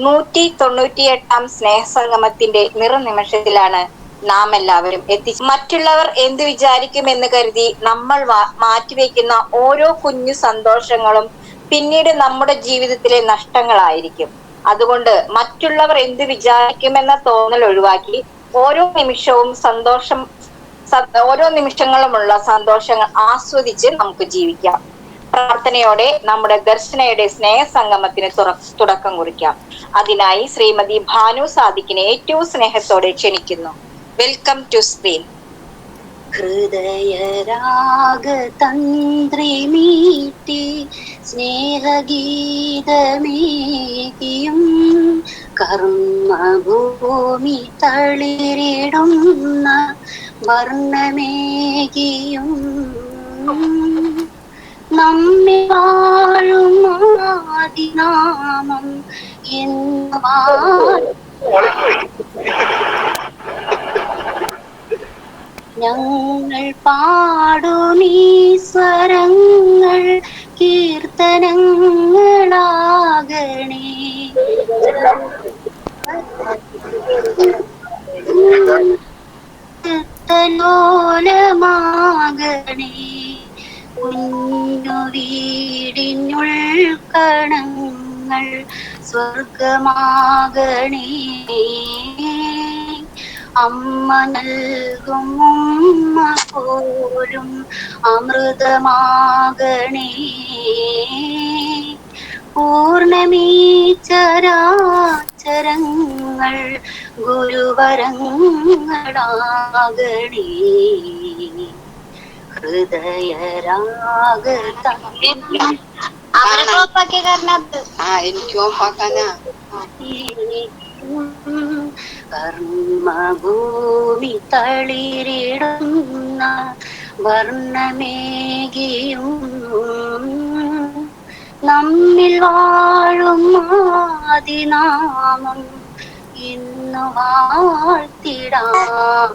198 സ്നേഹസംഗമത്തിന്റെ നിറനിമിഷത്തിലാണ് നാം എല്ലാവരും മറ്റുള്ളവർ എന്ത് വിചാരിക്കുമെന്ന് കരുതി നമ്മൾ മാറ്റിവെക്കുന്ന ഓരോ കുഞ്ഞു സന്തോഷങ്ങളും പിന്നീട് നമ്മുടെ ജീവിതത്തിലെ നഷ്ടങ്ങളായിരിക്കും. അതുകൊണ്ട് മറ്റുള്ളവർ എന്ത് വിചാരിക്കുമെന്ന തോന്നൽ ഒഴിവാക്കി ഓരോ നിമിഷങ്ങളുമുള്ള സന്തോഷങ്ങൾ ആസ്വദിച്ച് നമുക്ക് ജീവിക്കാം. പ്രാർത്ഥനയോടെ നമ്മുടെ ദർശനയുടെ സ്നേഹസംഗമത്തിന് തുടക്കം കുറിക്കാം. അതിനായി ശ്രീമതി ഭാനു സാദിക്കിനെ ഏറ്റവും സ്നേഹത്തോടെ ക്ഷണിക്കുന്നു. Welcome to screen. ഹൃദയരാഗതന്ത്രി മീട്ടി സ്നേഹഗീതമേകിയും കർമ്മഭൂമി തളിരിടുന്ന വർണ്ണമേകിയും നമ്മെ വാഴും ആദിനാമം ഞങ്ങൾ പാടുമീ സ്വരങ്ങൾ കീർത്തനങ്ങളാകണേ. ലോലമാകണേ കുഞ്ഞു വീടിനുൾക്കണങ്ങൾ സ്വർഗമാകണേ. അമ്മ നൽകും ഉമ്മ പോലും അമൃതമാകണേ. പൂർണ്ണമീ ചരാചരങ്ങൾ ഗുരുവരങ്ങളാകണേ. കർമ്മഭൂമി തളിരിടുന്ന വർണ്ണമേകിയും നമ്മിൽ വാഴും ആദിനാമം ഇന്നു വാഴ്ത്തിടാം.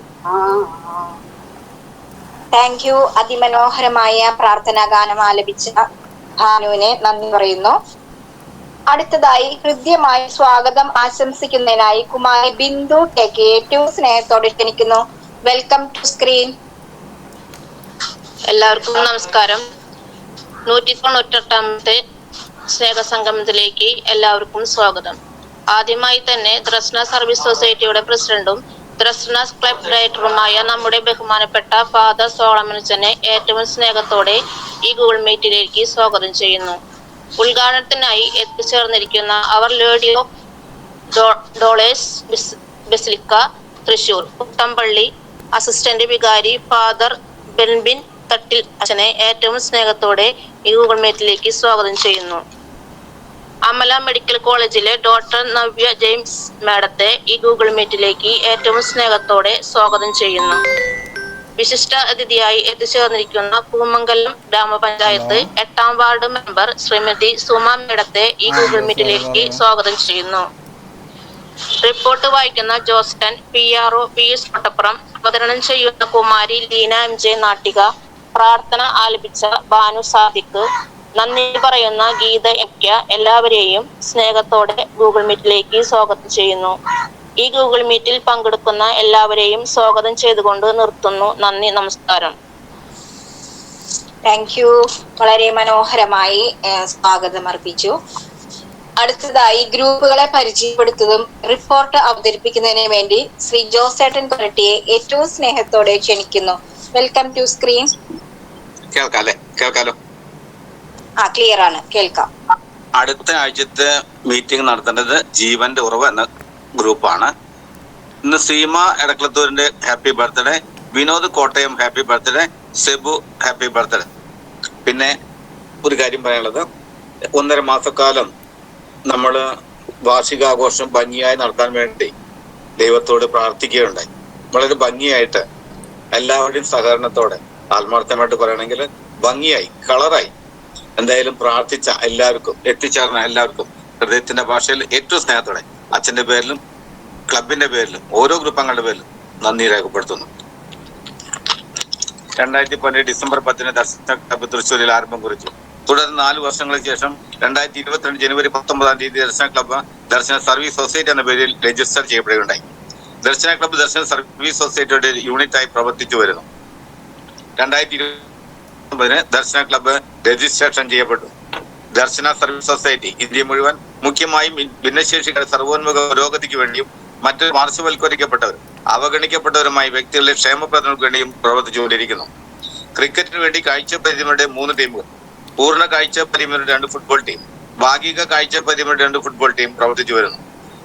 Thank you. അതിമനോഹരമായ പ്രാർത്ഥനാ ഗാനം ആലപിച്ച ഭാനുവിനെ നന്ദി പറയുന്നു. അടുത്തതായി ഹൃദ്യമായി സ്വാഗതം ആശംസിക്കുന്നതിനായി കുമാരി ബിന്ദു ടെക്ക് ഏറ്റവും സ്നേഹത്തോടെ ക്ഷണിക്കുന്നു. Welcome to screen. എല്ലാവർക്കും നമസ്കാരം. 198ാമത്തെ സ്നേഹസംഗമത്തിലേക്ക് എല്ലാവർക്കും സ്വാഗതം. ആദ്യമായി തന്നെ ദ്രസ്ന സർവീസ് സൊസൈറ്റിയുടെ പ്രസിഡന്റും ദ്രസ്ന ക്ലബ് ഡയറക്ടറുമായ നമ്മുടെ ബഹുമാനപ്പെട്ട ഫാദർ സോളമൻസനെ ഏറ്റവും സ്നേഹത്തോടെ ഈ ഗൂഗിൾ മീറ്റിലേക്ക് സ്വാഗതം ചെയ്യുന്നു. ഉദ്ഘാടനത്തിനായി എത്തിച്ചേർന്നിരിക്കുന്ന അവർ lady of dollars basilica Thrissur Kuttampilly assistant വികാരി ഫാദർ ബെൻബിൻ തട്ടിൽ അച്ഛനെ ഏറ്റവും സ്നേഹത്തോടെ ഈ ഗൂഗിൾ മീറ്റിലേക്ക് സ്വാഗതം ചെയ്യുന്നു. അമല മെഡിക്കൽ കോളേജിലെ ഡോക്ടർ നവ്യ ജെയിംസ് മാഡത്തെ ഈ ഗൂഗിൾ മീറ്റിലേക്ക് ഏറ്റവും സ്നേഹത്തോടെ സ്വാഗതം ചെയ്യുന്നു. വിശിഷ്ട അതിഥിയായി എത്തിച്ചേർന്നിരിക്കുന്ന പൂമംഗലം ഗ്രാമപഞ്ചായത്ത് 8ാം വാർഡ് മെമ്പർ ശ്രീമതി സുമ മേഡത്തെ ഈ ഗൂഗിൾ മീറ്റിലേക്ക് സ്വാഗതം ചെയ്യുന്നു. റിപ്പോർട്ട് വായിക്കുന്ന ജോസ്റ്റൻ PRO PS കൊട്ടപ്പുറം, അവതരണം ചെയ്യുന്ന കുമാരി ലീന MJ നാട്ടിക, പ്രാർത്ഥന ആലപിച്ച ഭാനു സാദിക്ക്, നന്ദി പറയുന്ന ഗീത MK എല്ലാവരെയും സ്നേഹത്തോടെ ഗൂഗിൾ മീറ്റിലേക്ക് സ്വാഗതം ചെയ്യുന്നു. ഈ ഗൂഗിൾ മീറ്റിൽ പങ്കെടുക്കുന്ന എല്ലാവരെയും സ്വാഗതം ചെയ്തുകൊണ്ട് നിർത്തുന്നു. നന്ദി, നമസ്കാരം. Thank you. വളരെ മനോഹരമായി സ്വാഗതം അർപ്പിച്ചു. അടുത്തതായി ഗ്രൂപ്പുകളെ പരിചയപ്പെടുത്തതും റിപ്പോർട്ട് അവതരിപ്പിക്കുന്നതിന് വേണ്ടി ശ്രീ ജോസേട്ടൻ കൊരട്ടിയെ ഏറ്റവും സ്നേഹത്തോടെ ക്ഷണിക്കുന്നു. Welcome to screen. കേൾക്കാലോ? ക്ലിയർ ആണ്, കേൾക്കാം. അടുത്ത ആഴ്ചത്തെ മീറ്റിംഗ് നടത്തേണ്ടത് ജീവന്റെ ഉറവ് എന്ന ഗ്രൂപ്പാണ്. ഇന്ന് സീമ എടക്കളത്തൂരിന്റെ happy birthday, Vinod Kottayam happy birthday, Sebu happy birthday. പിന്നെ ഒരു കാര്യം പറയാനുള്ളത്, 1.5 മാസക്കാലം നമ്മൾ വാർഷികാഘോഷം ഭംഗിയായി നടത്താൻ വേണ്ടി ദൈവത്തോട് പ്രാർത്ഥിക്കുകയുണ്ടായി. വളരെ ഭംഗിയായിട്ട് എല്ലാവരുടെയും സഹകരണത്തോടെ, ആത്മാർത്ഥമായിട്ട് പറയണമെങ്കിൽ ഭംഗിയായി, കളറായി. എന്തായാലും പ്രാർത്ഥിച്ച എല്ലാവർക്കും, എത്തിച്ചേർന്ന എല്ലാവർക്കും ഹൃദയത്തിന്റെ ഭാഷയിൽ ഏറ്റവും സ്നേഹത്തോടെ അച്ഛന്റെ പേരിലും ക്ലബിന്റെ പേരിലും ഓരോ ഗ്രൂപ്പങ്ങളുടെ പേരിലും നന്ദി രേഖപ്പെടുത്തുന്നു. 2012 ഡിസംബർ 10 ദർശന ക്ലബ് തൃശ്ശൂരിൽ ആരംഭം കുറിച്ചു. തുടർന്ന് 4 വർഷങ്ങൾക്ക് ശേഷം 2022 ജനുവരി 19 ദർശന ക്ലബ് ദർശന സർവീസ് സൊസൈറ്റി എന്ന പേരിൽ രജിസ്റ്റർ ചെയ്യപ്പെടുകയുണ്ടായി. ദർശന ക്ലബ്ബ് ദർശന സർവീസ് സൊസൈറ്റിയുടെ യൂണിറ്റായി പ്രവർത്തിച്ചു വരുന്നു. 2020 ദർശന ക്ലബ്ബ് രജിസ്ട്രേഷൻ ചെയ്യപ്പെട്ടു. ദർശന സർവീസ് സൊസൈറ്റി ഇന്ത്യ മുഴുവൻ മുഖ്യമായും ഭിന്നശേഷിക്കാരുടെ സർവോന്മുഖ പുരോഗതിക്ക് വേണ്ടിയും മറ്റ് പാർശ്വവൽക്കരിക്കപ്പെട്ടവരും അവഗണിക്കപ്പെട്ടവരുമായ വ്യക്തികളുടെ ക്ഷേമപ്രദങ്ങൾക്ക് വേണ്ടിയും പ്രവർത്തിച്ചുകൊണ്ടിരിക്കുന്നു. ക്രിക്കറ്റിന് വേണ്ടി കാഴ്ച പരിമിതിയുടെ 3 ടീമുകൾ, പൂർണ്ണ കാഴ്ച പരിമിതിയുടെ 2 ഫുട്ബോൾ ടീം, ഭാഗിക കാഴ്ച പരിമിതിയുടെ 2 ഫുട്ബോൾ ടീം പ്രവർത്തിച്ചു വരുന്നു.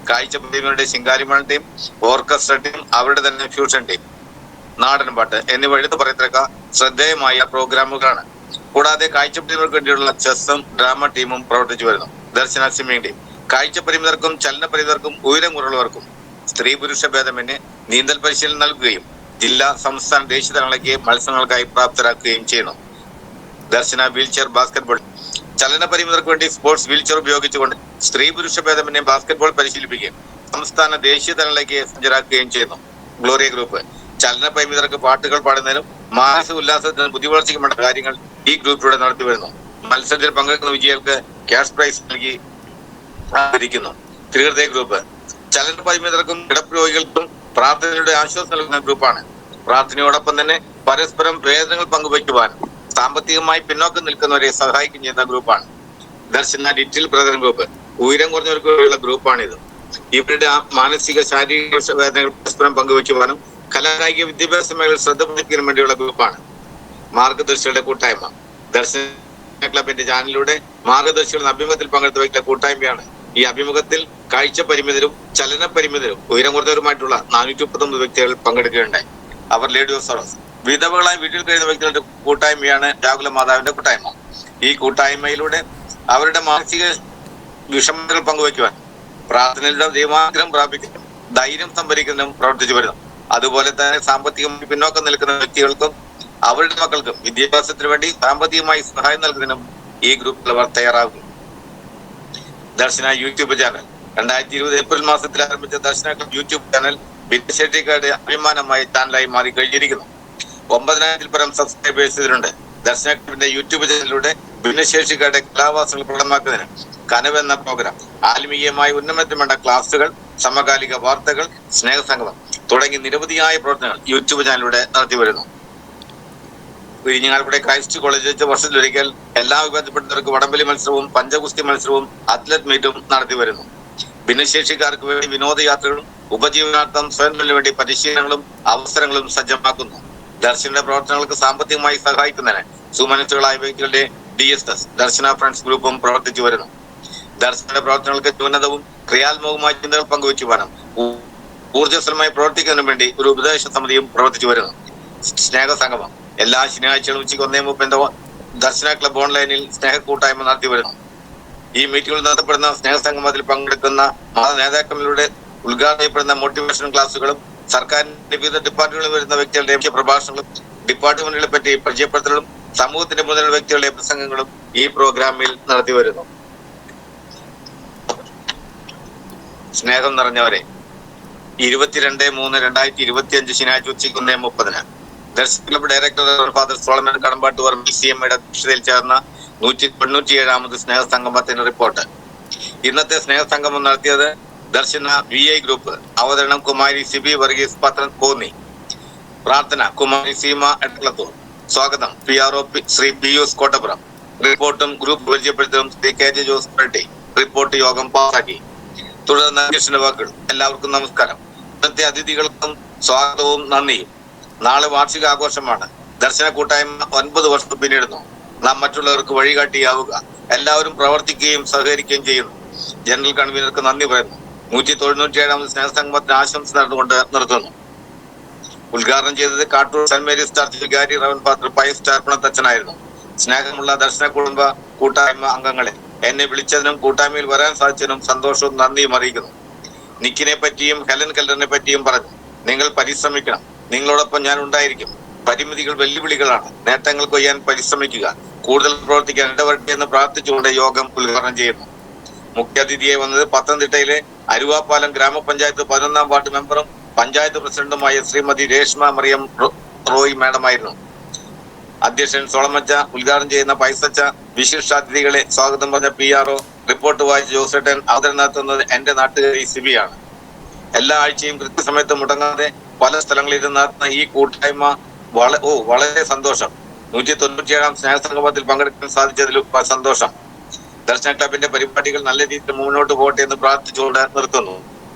കാഴ്ച പരിമിതിയുടെ ശിങ്കാരിമണ ടീം, ഓർക്കസ്ട്ര ടീം, അവരുടെ തന്നെ ഫ്യൂഷൻ ടീം, നാടൻപാട്ട് എന്നിവ എടുത്തു പറയത്തക്ക ശ്രദ്ധേയമായ പ്രോഗ്രാമുകളാണ്. കൂടാതെ കാഴ്ച പരിമിതർക്ക് വേണ്ടിയുള്ള ചെസ്സും ഡ്രാമ ടീമും പ്രവർത്തിച്ചു വരുന്നു. ദർശന സ്വിമ്മിംഗ് ടീം കാഴ്ച പരിമിതർക്കും ചലന പരിമിതർക്കും ഉയരം കുറവുള്ളവർക്കും സ്ത്രീ പുരുഷ ഭേദമന്യേ നീന്തൽ പരിശീലനം നൽകുകയും ജില്ലാ സംസ്ഥാന ദേശീയ തലങ്ങളിലേക്ക് മത്സരങ്ങൾക്കായി പ്രാപ്തരാക്കുകയും ചെയ്യുന്നു. ദർശന വീൽചെയർ ബാസ്കറ്റ്ബോൾ ചലന പരിമിതർക്ക് വേണ്ടി സ്പോർട്സ് വീൽചെയർ ഉപയോഗിച്ചുകൊണ്ട് സ്ത്രീ പുരുഷ ഭേദമന്യേ ബാസ്കറ്റ്ബോൾ പരിശീലിപ്പിക്കുകയും സംസ്ഥാന ദേശീയ തലങ്ങളിലേക്ക് സജ്ജരാക്കുകയും ചെയ്യുന്നു. ഗ്ലോറിയ ഗ്രൂപ്പ് ചലന പരിമിതർക്ക് പാട്ടുകൾ പാടുന്നതിനും മാനസിക ഉല്ലാസത്തിനും ബുദ്ധിവളർച്ചയ്ക്കും വേണ്ട കാര്യങ്ങൾ ഈ ഗ്രൂപ്പിലൂടെ നടത്തി വരുന്നു. മത്സരത്തിൽ പങ്കെടുക്കുന്ന വിജയികൾക്ക് ക്യാഷ് പ്രൈസ് നൽകി ആദരിക്കുന്നു. ത്രിഹൃദയ ഗ്രൂപ്പ് ചലന പരിമിതർക്കും കിടപ്പ് പ്രാർത്ഥനയുടെ ആശ്വാസം നൽകുന്ന ഗ്രൂപ്പാണ്. പ്രാർത്ഥനയോടൊപ്പം തന്നെ പരസ്പരം വേദനകൾ പങ്കുവയ്ക്കുവാനും സാമ്പത്തികമായി പിന്നോക്കം നിൽക്കുന്നവരെ സഹായിക്കുകയും ചെയ്യുന്ന ഗ്രൂപ്പാണ്. ദർശന ലിറ്റിൽ ബ്രദർ ഗ്രൂപ്പ് ഉയരം കുറഞ്ഞവർക്കുള്ള ഗ്രൂപ്പാണിത്. ഇവരുടെ മാനസിക ശാരീരിക വേദനകൾ പരസ്പരം പങ്കുവയ്ക്കുവാനും കലാകായിക വിദ്യാഭ്യാസ മേഖലയിൽ ശ്രദ്ധ പതിപ്പിക്കാനും വേണ്ടിയുള്ള ഗ്രൂപ്പാണ്. മാർഗദർശികളുടെ കൂട്ടായ്മ ദർശന ക്ലബിന്റെ ചാനലിലൂടെ മാർഗദർശികളുടെ അഭിമുഖത്തിൽ പങ്കെടുത്ത വ്യക്തിയുടെ കൂട്ടായ്മയാണ്. ഈ അഭിമുഖത്തിൽ കാഴ്ച പരിമിതരും ചലന പരിമിതരും ഉയരം കുറഞ്ഞവരുമായിട്ടുള്ള 439 വ്യക്തികൾ പങ്കെടുക്കുകയുണ്ടായി. അവർ ലേഡി ഓഫ് സോറസ് വിധവകളായി വീട്ടിൽ കഴിയുന്ന വ്യക്തികളുടെ കൂട്ടായ്മയാണ് രാഹുല മാതാവിന്റെ കൂട്ടായ്മ. ഈ കൂട്ടായ്മയിലൂടെ അവരുടെ മാനസിക വിഷമതകൾ പങ്കുവയ്ക്കുവാൻ പ്രാർത്ഥനയുടെ ദൈവാഗ്രഹം പ്രാപിക്കുന്നതും ധൈര്യം സംഭരിക്കുന്നതും പ്രവർത്തിച്ചു വരുന്നു. അതുപോലെ തന്നെ സാമ്പത്തികമായി പിന്നോക്കം നിൽക്കുന്ന വ്യക്തികൾക്കും അവരുടെ മക്കൾക്കും വിദ്യാഭ്യാസത്തിന് വേണ്ടി സാമ്പത്തികമായി സഹായം നൽകുന്നതിനും ഈ ഗ്രൂപ്പിലുള്ളവർ തയ്യാറാകും. ദർശന യൂട്യൂബ് ചാനൽ 2020 ഏപ്രിൽ മാസത്തിൽ ആരംഭിച്ച ദർശന യൂട്യൂബ് ചാനൽ ഭിന്നശേഷിക്കാരുടെ അഭിമാനമായ ചാനലായി മാറി കഴിഞ്ഞിരിക്കുന്നു. 9,000-ൽ പരം സബ്സ്ക്രൈബേഴ്സ് ഇതിലുണ്ട്. ദർശന ക്ലബിന്റെ യൂട്യൂബ് ചാനലിലൂടെ ഭിന്നശേഷിക്കാരുടെ കലാവാസങ്ങൾ പ്രകടമാക്കുന്നതിന് കനവ് എന്ന പ്രോഗ്രാം, ആത്മീയമായ ഉന്നമനത്തിന് വേണ്ട ക്ലാസുകൾ, സമകാലിക വാർത്തകൾ, സ്നേഹസംഗമം തുടങ്ങി നിരവധിയായ പ്രവർത്തനങ്ങൾ യൂട്യൂബ് ചാനലിലൂടെ നടത്തി വരുന്നു. ഇരിഞ്ഞാലക്കുട ക്രൈസ്റ്റ് കോളേജ് വെച്ച് വർഷത്തിലൊരിക്കൽ എല്ലാ വിഭാഗത്തിൽപ്പെട്ടവർക്ക് വടംവലി മത്സരവും പഞ്ചഗുസ്തി മത്സരവും അത്ലറ്റ് മീറ്റും നടത്തി വരുന്നു. ഭിന്നശേഷിക്കാർക്ക് വേണ്ടി വിനോദയാത്രകളും ഉപജീവനാർത്ഥം സ്വയം തൊഴിലിന് വേണ്ടി പരിശീലനങ്ങളും അവസരങ്ങളും സജ്ജമാക്കുന്നു. ദർശനയുടെ പ്രവർത്തനങ്ങൾക്ക് സാമ്പത്തികമായി സഹായിക്കുന്നതിന് സുമനസ്സുകളായ വ്യക്തികളുടെ DSS ദർശന ഫ്രണ്ട്സ് ഗ്രൂപ്പും പ്രവർത്തിച്ചു വരുന്നു. ദർശനയുടെ പ്രവർത്തനങ്ങൾക്ക് ഉന്നതവും ക്രിയാത്മകവുമായ ചിന്തകൾ പങ്കുവയ്ക്കുവാനും ഊർജ്ജസ്വലമായി പ്രവർത്തിക്കുന്നതിനും വേണ്ടി ഒരു ഉപദേശ സമിതിയും പ്രവർത്തിച്ചു വരുന്നു. സ്നേഹസംഗമം എല്ലാ ശനിയാഴ്ചകളും ഉച്ചയ്ക്ക് 1:30 ദർശന ക്ലബ് ഓൺലൈനിൽ സ്നേഹ കൂട്ടായ്മ നടത്തി വരുന്നു. ഈ മീറ്റുകളിൽ നടത്തപ്പെടുന്ന സ്നേഹസംഗമത്തിൽ പങ്കെടുക്കുന്ന മത നേതാക്കളിലൂടെ ഉദ്ഘാടനം ചെയ്യപ്പെടുന്ന മോട്ടിവേഷൻ ക്ലാസുകളും സർക്കാരിന്റെ വിവിധ ഡിപ്പാർട്ട്മെന്റുകളിൽ വരുന്ന വ്യക്തികളുടെ മുഖ്യ പ്രഭാഷണങ്ങളും ഡിപ്പാർട്ട്മെന്റുകളെ പറ്റി പരിചയപ്പെടുത്തലും സമൂഹത്തിന്റെ മുതൽ വ്യക്തികളുടെ പ്രസംഗങ്ങളും ഈ പ്രോഗ്രാമിൽ നടത്തി വരുന്നു. സ്നേഹം നിറഞ്ഞവരെ, 22/3/2025 ശനിയാഴ്ച ഉച്ചയ്ക്ക് 1:30 ദർശന ക്ലബ് ഡയറക്ടർ ഫാദർ സോളമൻ കടമ്പാട്ടുവർ BCMയുടെ അധ്യക്ഷതയിൽ ചേർന്ന 197ാമത് സ്നേഹസംഗമത്തിന്റെ റിപ്പോർട്ട്. ഇന്നത്തെ സ്നേഹസംഗമം നടത്തിയത് ദർശന VI ഗ്രൂപ്പ്. അവതരണം കുമാരി സിബി വർഗീസ് പത്രൻ കോന്നി. പ്രാർത്ഥന കുമാരി സീമ എടക്കളത്തൂർ. സ്വാഗതം PRO ശ്രീ പിയൂസ് കോട്ടപ്പുറം. റിപ്പോർട്ടും ഗ്രൂപ്പ് പരിചയപ്പെടുത്തലും ശ്രീ KJ ജോസ് പെട്ടി. റിപ്പോർട്ട് യോഗം പാസാക്കി. തുടർന്ന് അധ്യക്ഷന്റെ വാക്കുകൾ. എല്ലാവർക്കും നമസ്കാരം. ഇന്നത്തെ അതിഥികൾക്കും സ്വാഗതവും നന്ദിയും. നാളെ വാർഷിക ആഘോഷമാണ്. ദർശന കൂട്ടായ്മ 9 വർഷം പിന്നിടുന്നു. നാം മറ്റുള്ളവർക്ക് വഴികാട്ടിയാവുക. എല്ലാവരും പ്രവർത്തിക്കുകയും സഹകരിക്കുകയും ചെയ്യുന്നു. ജനറൽ കൺവീനർക്ക് നന്ദി പറയുന്നു. 197ാമത് സ്നേഹസംഗമത്തിന് ആശംസ നടന്നുകൊണ്ട് നിർത്തുന്നു. ഉദ്ഘാടനം ചെയ്തത് കാട്ടൂർ സെന്റ് മേരീസ് ചർച്ച് വികാരി റവൻ ഫാദർ പയസ് ചാർപ്പണത്തച്ഛനായിരുന്നു. സ്നേഹമുള്ള ദർശന കുടുംബ കൂട്ടായ്മ അംഗങ്ങളെ, എന്നെ വിളിച്ചതിനും കൂട്ടായ്മയിൽ വരാൻ സാധിച്ചതിനും സന്തോഷവും നന്ദിയും അറിയിക്കുന്നു. നിക്കിനെ പറ്റിയും ഹെലൻ കെല്ലറിനെ പറ്റിയും പറഞ്ഞു. നിങ്ങൾ പരിശ്രമിക്കണം. നിങ്ങളോടൊപ്പം ഞാൻ ഉണ്ടായിരിക്കും. പരിമിതികൾ വെല്ലുവിളികളാണ്. നേട്ടങ്ങൾ കൊയ്യാൻ പരിശ്രമിക്കുക. കൂടുതൽ പ്രവർത്തിക്കാൻ ഇടവരട്ടെ എന്ന് പ്രാർത്ഥിച്ചുകൊണ്ട് യോഗം ഉദ്ഘാടനം ചെയ്യുന്നു. മുഖ്യാതിഥിയെ വന്നത് പത്തനംതിട്ടയിലെ അരുവാപ്പാലം ഗ്രാമപഞ്ചായത്ത് 11ാം വാർഡ് മെമ്പറും പഞ്ചായത്ത് പ്രസിഡന്റുമായ ശ്രീമതി രേഷ്മ മറിയം റോയ് മാഡമായിരുന്നു. അധ്യക്ഷൻ സോളമച്ച ഉദ്ഘാടനം ചെയ്യുന്ന പൈസച്ച, വിശിഷ്ടാതിഥികളെ സ്വാഗതം പറഞ്ഞ PRO, റിപ്പോർട്ട് വായിച്ച ജോസേട്ടൻ, അവതരണം നടത്തുന്നത് എന്റെ നാട്ടുകാരി സിബിയാണ്. എല്ലാ ആഴ്ചയും കൃത്യസമയത്ത് മുടങ്ങാതെ പല സ്ഥലങ്ങളിൽ നടത്തുന്ന ഈ കൂട്ടായ്മ വളരെ സന്തോഷം. 197 സ്നേഹസംഗമത്തിൽ പങ്കെടുക്കാൻ സാധിച്ചതിൽ സന്തോഷം. ദർശന ക്ലബിന്റെ പരിപാടികൾ നല്ല രീതിയിൽ മുന്നോട്ട് പോകട്ടെ എന്ന് പ്രാർത്ഥിച്ചുകൊണ്ട് നിർത്തുന്നു.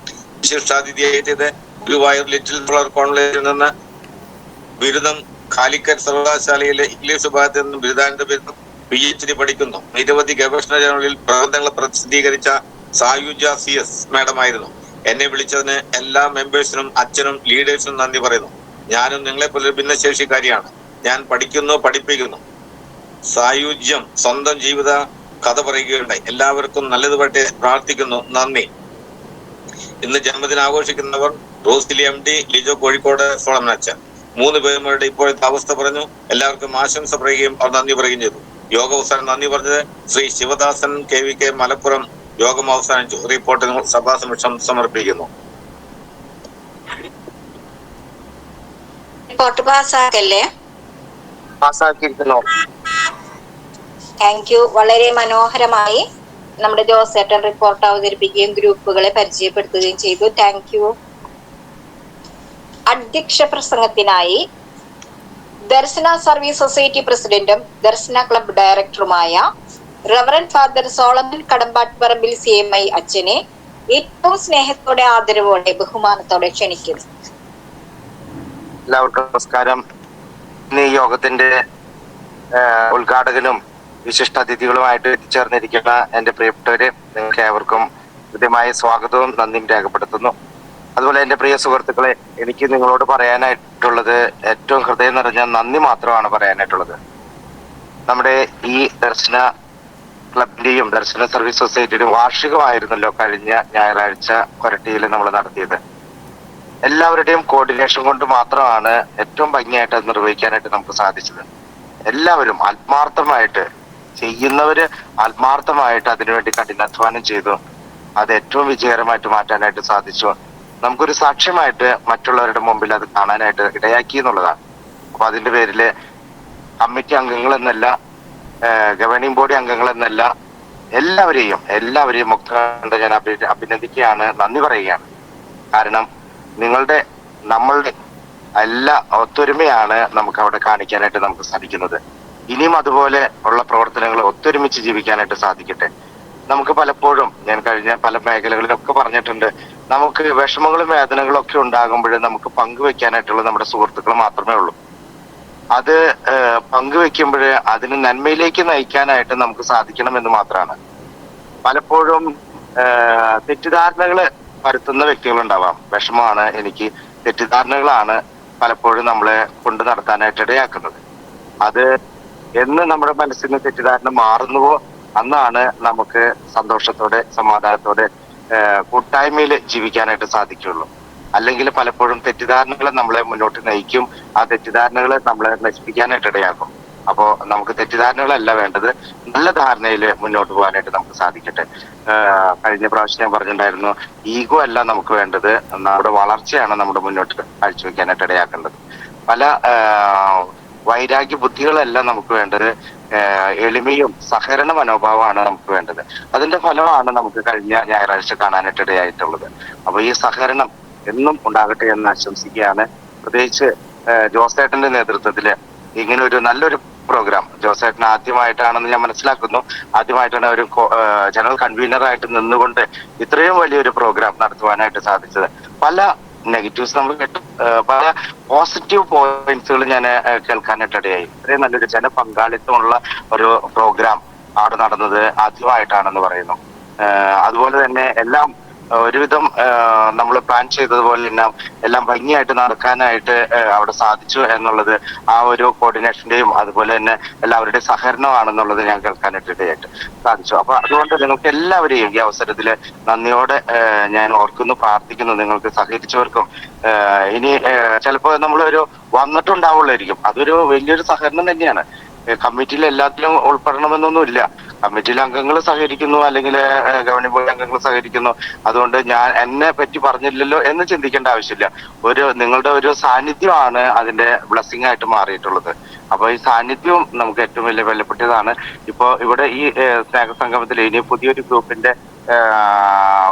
വിശിഷ്ടാതിഥിയായത് ഗുരുവായൂർ ലിറ്റിൽ ഫ്ലവർ കോളേജിൽ നിന്ന് ബിരുദം, കാലിക്കറ്റ് സർവകലാശാലയിലെ ഇംഗ്ലീഷ് വിഭാഗത്തിൽ നിന്നും ബിരുദാനന്ദ ബിരുദം, PhD പഠിക്കുന്നു. നിരവധി ഗവേഷണ ജേണലിൽ പ്രബന്ധങ്ങൾ പ്രസിദ്ധീകരിച്ച സായുജ CS മാഡമായിരുന്നു. എന്നെ വിളിച്ചതിന് എല്ലാ മെമ്പേഴ്സിനും, അച്ഛനും, ലീഡേഴ്സിനും നന്ദി പറയുന്നു. ഞാനും നിങ്ങളെ പോലെ ഭിന്നശേഷിക്കാരിയാണ്. ഞാൻ പഠിക്കുന്നു, പഠിപ്പിക്കുന്നു. സായുജ്യം സ്വന്തം ജീവിത കഥ പറയുകയുണ്ടായി. എല്ലാവർക്കും നല്ലത് പറ്റേ പ്രാർത്ഥിക്കുന്നു. നന്ദി. ഇന്ന് ജന്മദിനം ആഘോഷിക്കുന്നവർ റോസ്ലി MD, ലിജോ കോഴിക്കോട്, സോളമൻ. 3 പേരുടെ ഇപ്പോഴത്തെ അവസ്ഥ പറഞ്ഞു. എല്ലാവർക്കും ആശംസ പറയുകയും അവർ നന്ദി പറയുകയും ചെയ്തു. യോഗം അവസാനം നന്ദി പറഞ്ഞത് ശ്രീ ശിവദാസൻ KVK മലപ്പുറം. യോഗം അവസാനിച്ചു. റിപ്പോർട്ട് സഭാസമക്ഷം സമർപ്പിക്കുന്നു. റിപ്പോർട്ട് പാസ്സാക്കല്ലേ? പാസ്സാക്കിയിരിക്കുന്നു. Thank you. വളരെ മനോഹരമായി നമ്മുടെ ജോസേട്ടൻ റിപ്പോർട്ട് അവതരിപ്പിക്കുകയും ഗ്രൂപ്പുകളെ പരിചയപ്പെടുത്തുകയും ചെയ്തു. Thank you. അധ്യക്ഷ പ്രസംഗത്തിനായി ദർശന സർവീസ് സൊസൈറ്റി പ്രസിഡന്റും ദർശന ക്ലബ് ഡയറക്ടറുമായ reverend father Solomon Kadambattuparambil CMI അച്ഛനെ ഏറ്റവും സ്നേഹത്തോടെ, ആദരവോടെ, ബഹുമാനത്തോടെ ക്ഷണിക്കുന്നു. എല്ലാവർക്കും നമസ്കാരം. ഇന്ന് ഈ യോഗത്തിന്റെ ഉദ്ഘാടകനും വിശിഷ്ടാതിഥികളുമായിട്ട് എത്തിച്ചേർന്നിരിക്കുന്ന എന്റെ പ്രിയപ്പെട്ടവരെ, നിങ്ങൾക്ക് ഏവർക്കും കൃത്യമായ സ്വാഗതവും നന്ദിയും രേഖപ്പെടുത്തുന്നു. അതുപോലെ എന്റെ പ്രിയ സുഹൃത്തുക്കളെ, എനിക്ക് നിങ്ങളോട് പറയാനായിട്ടുള്ളത് ഏറ്റവും ഹൃദയം നിറഞ്ഞ നന്ദി മാത്രമാണ് പറയാനായിട്ടുള്ളത്. നമ്മുടെ ഈ ദർശന ക്ലബിന്റെയും ദർശന സർവീസ് സൊസൈറ്റിയുടെയും വാർഷികമായിരുന്നല്ലോ കഴിഞ്ഞ ഞായറാഴ്ച കൊരട്ടിയിൽ നമ്മൾ നടത്തിയത്. എല്ലാവരുടെയും കോർഡിനേഷൻ കൊണ്ട് മാത്രമാണ് ഏറ്റവും ഭംഗിയായിട്ട് അത് നിർവഹിക്കാനായിട്ട് നമുക്ക് സാധിച്ചത്. എല്ലാവരും ആത്മാർത്ഥമായിട്ട് ചെയ്യുന്നവര് ആത്മാർത്ഥമായിട്ട് അതിനുവേണ്ടി കഠിനാധ്വാനം ചെയ്തു. അത് ഏറ്റവും വിജയകരമായിട്ട് മാറ്റാനായിട്ട് സാധിച്ചു. നമുക്കൊരു സാക്ഷ്യമായിട്ട് മറ്റുള്ളവരുടെ മുമ്പിൽ അത് കാണാനായിട്ട് ഇടയാക്കി എന്നുള്ളതാണ്. അപ്പൊ അതിന്റെ പേരില് കമ്മിറ്റി അംഗങ്ങൾ എന്നല്ല, ഗവേണിംഗ് ബോഡി അംഗങ്ങൾ എന്നല്ല, എല്ലാവരെയും മുക്ത ഞാൻ അഭിനന്ദിക്കുകയാണ്, നന്ദി പറയുകയാണ്. കാരണം നമ്മളുടെ എല്ലാ ഒത്തൊരുമയാണ് നമുക്ക് അവിടെ കാണിക്കാനായിട്ട് നമുക്ക് സാധിക്കുന്നത്. ഇനിയും അതുപോലെ ഉള്ള പ്രവർത്തനങ്ങൾ ഒത്തൊരുമിച്ച് ജീവിക്കാനായിട്ട് സാധിക്കട്ടെ. നമുക്ക് പലപ്പോഴും, ഞാൻ കഴിഞ്ഞ പല മേഖലകളിലൊക്കെ പറഞ്ഞിട്ടുണ്ട്, നമുക്ക് വിഷമങ്ങളും വേദനകളും ഒക്കെ ഉണ്ടാകുമ്പോൾ നമുക്ക് പങ്കുവെക്കാനായിട്ടുള്ള നമ്മുടെ സുഹൃത്തുക്കൾ മാത്രമേ ഉള്ളൂ. അത് പങ്കുവെക്കുമ്പോൾ അതിന് നന്മയിലേക്ക് നയിക്കാനായിട്ട് നമുക്ക് സാധിക്കണം എന്ന് മാത്രമാണ്. പലപ്പോഴും തെറ്റിദ്ധാരണകള് പരത്തുന്ന വ്യക്തികളുണ്ടാവാം. വിഷമമാണ് എനിക്ക്, തെറ്റിദ്ധാരണകളാണ് പലപ്പോഴും നമ്മളെ കൊണ്ട് നടത്താനായിട്ട് ഇടയാക്കുന്നത്. അത് എന്ന് നമ്മുടെ മനസ്സിന് തെറ്റിദ്ധാരണ മാറുന്നുവോ അന്നാണ് നമുക്ക് സന്തോഷത്തോടെ, സമാധാനത്തോടെ, കൂട്ടായ്മയിൽ ജീവിക്കാനായിട്ട് സാധിക്കുള്ളൂ. അല്ലെങ്കിൽ പലപ്പോഴും തെറ്റിദ്ധാരണകൾ നമ്മളെ മുന്നോട്ട് നയിക്കും. ആ തെറ്റിദ്ധാരണകൾ നമ്മളെ നശിപ്പിക്കാനായിട്ട് ഇടയാക്കും. അപ്പോ നമുക്ക് തെറ്റിദ്ധാരണകളല്ല വേണ്ടത്, നല്ല ധാരണയിൽ മുന്നോട്ട് പോകാനായിട്ട് നമുക്ക് സാധിക്കട്ടെ. കഴിഞ്ഞ പ്രാവശ്യം ഞാൻ പറഞ്ഞിട്ടുണ്ടായിരുന്നു, ഈഗോ അല്ല നമുക്ക് വേണ്ടത്, നമ്മുടെ വളർച്ചയാണ് നമ്മുടെ മുന്നോട്ട് കാഴ്ചവെക്കാനായിട്ട് ഇടയാക്കേണ്ടത്. പല വൈരാഗ്യ ബുദ്ധികളല്ല നമുക്ക് വേണ്ടത്, എളിമയും സഹകരണ മനോഭാവമാണ് നമുക്ക് വേണ്ടത്. അതിന്റെ ഫലമാണ് നമുക്ക് കഴിഞ്ഞ ഞായറാഴ്ച കാണാനായിട്ട് ഇടയായിട്ടുള്ളത്. അപ്പൊ ഈ സഹകരണം എന്നും ഉണ്ടാകട്ടെ എന്ന് ആശംസിക്കുകയാണ്. പ്രത്യേകിച്ച് ജോസേട്ടന്റെ നേതൃത്വത്തില് ഇങ്ങനെ ഒരു നല്ലൊരു പ്രോഗ്രാം, ജോസേട്ടൻ ആദ്യമായിട്ടാണെന്ന് ഞാൻ മനസ്സിലാക്കുന്നു, ആദ്യമായിട്ടാണ് ഒരു ജനറൽ കൺവീനറായിട്ട് നിന്നുകൊണ്ട് ഇത്രയും വലിയൊരു പ്രോഗ്രാം നടത്തുവാനായിട്ട് സാധിച്ചത്. പല നെഗറ്റീവ്സ് നമ്മൾ കേട്ടു, പല പോസിറ്റീവ് പോയിന്റ്സുകൾ ഞാൻ കേൾക്കാനായിട്ട് ഇടയായി. ഇത്രയും നല്ലൊരു ജനപങ്കാളിത്തമുള്ള ഒരു പ്രോഗ്രാം അവിടെ നടന്നത് ആദ്യമായിട്ടാണെന്ന് പറയുന്നു. അതുപോലെ തന്നെ എല്ലാം ഒരുവിധം നമ്മൾ പ്ലാൻ ചെയ്തതുപോലെ തന്നെ എല്ലാം ഭംഗിയായിട്ട് നടക്കാനായിട്ട് അവിടെ സാധിച്ചു എന്നുള്ളത് ആ ഒരു കോർഡിനേഷന്റെയും അതുപോലെ തന്നെ എല്ലാവരുടെയും സഹകരണമാണെന്നുള്ളത് ഞാൻ കേൾക്കാനായിട്ട് ഇടയായിട്ട് സാധിച്ചു. അപ്പൊ അതുകൊണ്ട് നിങ്ങൾക്ക് എല്ലാവരെയും ഈ അവസരത്തിൽ നന്ദിയോടെ ഞാൻ ഓർക്കുന്നു, പ്രാർത്ഥിക്കുന്നു. നിങ്ങൾക്ക് സഹകരിച്ചവർക്കും ഇനി ചിലപ്പോൾ നമ്മളൊരു വന്നിട്ടുണ്ടാവുള്ളായിരിക്കും, അതൊരു വലിയൊരു സഹകരണം തന്നെയാണ്. കമ്മിറ്റിയിൽ എല്ലാത്തിലും ഉൾപ്പെടണമെന്നൊന്നുമില്ല. കമ്മിറ്റിയിലെ അംഗങ്ങൾ സഹകരിക്കുന്നു, അല്ലെങ്കിൽ ഗവർണിംഗ് ബോർഡ് അംഗങ്ങൾ സഹകരിക്കുന്നു, അതുകൊണ്ട് എന്നെ പറ്റി പറഞ്ഞില്ലല്ലോ എന്ന് ചിന്തിക്കേണ്ട ആവശ്യമില്ല. നിങ്ങളുടെ ഒരു സാന്നിധ്യമാണ് അതിന്റെ ബ്ലെസ്സിങ് ആയിട്ട് മാറിയിട്ടുള്ളത്. അപ്പൊ ഈ സാന്നിധ്യവും നമുക്ക് ഏറ്റവും വലിയ വിലപ്പെട്ടതാണ്. ഇപ്പോ ഇവിടെ ഈ സ്നേഹസംഗമത്തിൽ ഇനി പുതിയൊരു ഗ്രൂപ്പിന്റെ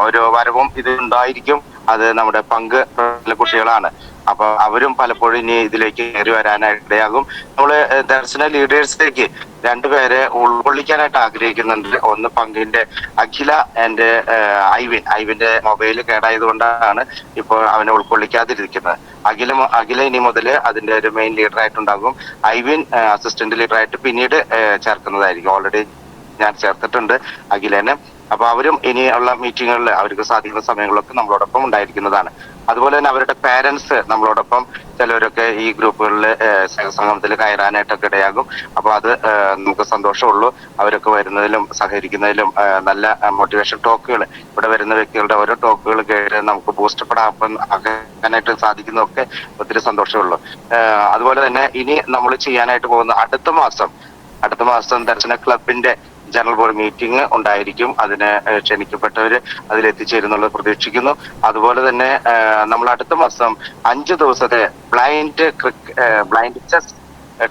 ഒരു വരവും ഇത് ഉണ്ടായിരിക്കും. അത് നമ്മുടെ പങ്ക് കുട്ടികളാണ്. അപ്പൊ അവരും പലപ്പോഴും ഇനി ഇതിലേക്ക് കയറി വരാനായിട്ട് ഇടയാകും. നമ്മള് ദർശന ലീഡേഴ്സിലേക്ക് രണ്ടുപേരെ ഉൾക്കൊള്ളിക്കാനായിട്ട് ആഗ്രഹിക്കുന്നുണ്ട്. ഒന്ന് പങ്കിന്റെ അഖില ആൻഡ് ഐവിന്റെ മൊബൈൽ കേടായത് കൊണ്ടാണ് ഇപ്പോൾ അവനെ ഉൾക്കൊള്ളിക്കാതിരിക്കുന്നത്. അഖില ഇനി മുതൽ അതിന്റെ ഒരു main leader ആയിട്ടുണ്ടാകും. Ivin assistant leader ആയിട്ട് പിന്നീട് ചേർക്കുന്നതായിരിക്കും. ഓൾറെഡി ഞാൻ ചേർത്തിട്ടുണ്ട് അഖിലേനെ. അപ്പൊ അവരും ഇനിയുള്ള മീറ്റിങ്ങുകളിൽ അവർക്ക് സാധിക്കുന്ന സമയങ്ങളൊക്കെ നമ്മളോടൊപ്പം ഉണ്ടായിരിക്കുന്നതാണ്. അതുപോലെ തന്നെ അവരുടെ പേരൻസ് നമ്മളോടൊപ്പം ചിലവരൊക്കെ ഈ ഗ്രൂപ്പുകളിൽ സംഗമത്തിൽ കയറാനായിട്ടൊക്കെ ഇടയാകും. അപ്പൊ അത് നമുക്ക് സന്തോഷമുള്ളൂ. അവരൊക്കെ വരുന്നതിലും സഹകരിക്കുന്നതിലും നല്ല മോട്ടിവേഷൻ ടോക്കുകൾ, ഇവിടെ വരുന്ന വ്യക്തികളുടെ ഓരോ ടോക്കുകൾ കേട്ട് നമുക്ക് ബൂസ്റ്റപ്പെടാനായിട്ട് സാധിക്കുന്നതൊക്കെ ഒത്തിരി സന്തോഷമുള്ളൂ. അതുപോലെ തന്നെ ഇനി നമ്മൾ ചെയ്യാനായിട്ട് പോകുന്ന അടുത്ത മാസം ദർശന ക്ലബിന്റെ ജനറൽ ബോർഡ് മീറ്റിംഗ് ഉണ്ടായിരിക്കും. അതിന് ക്ഷണിക്കപ്പെട്ടവര് അതിലെത്തിച്ചേരുന്നുള്ളത് പ്രതീക്ഷിക്കുന്നു. അതുപോലെ തന്നെ നമ്മൾ അടുത്ത മാസം 5 ദിവസത്തെ ബ്ലൈൻഡ് ചെസ്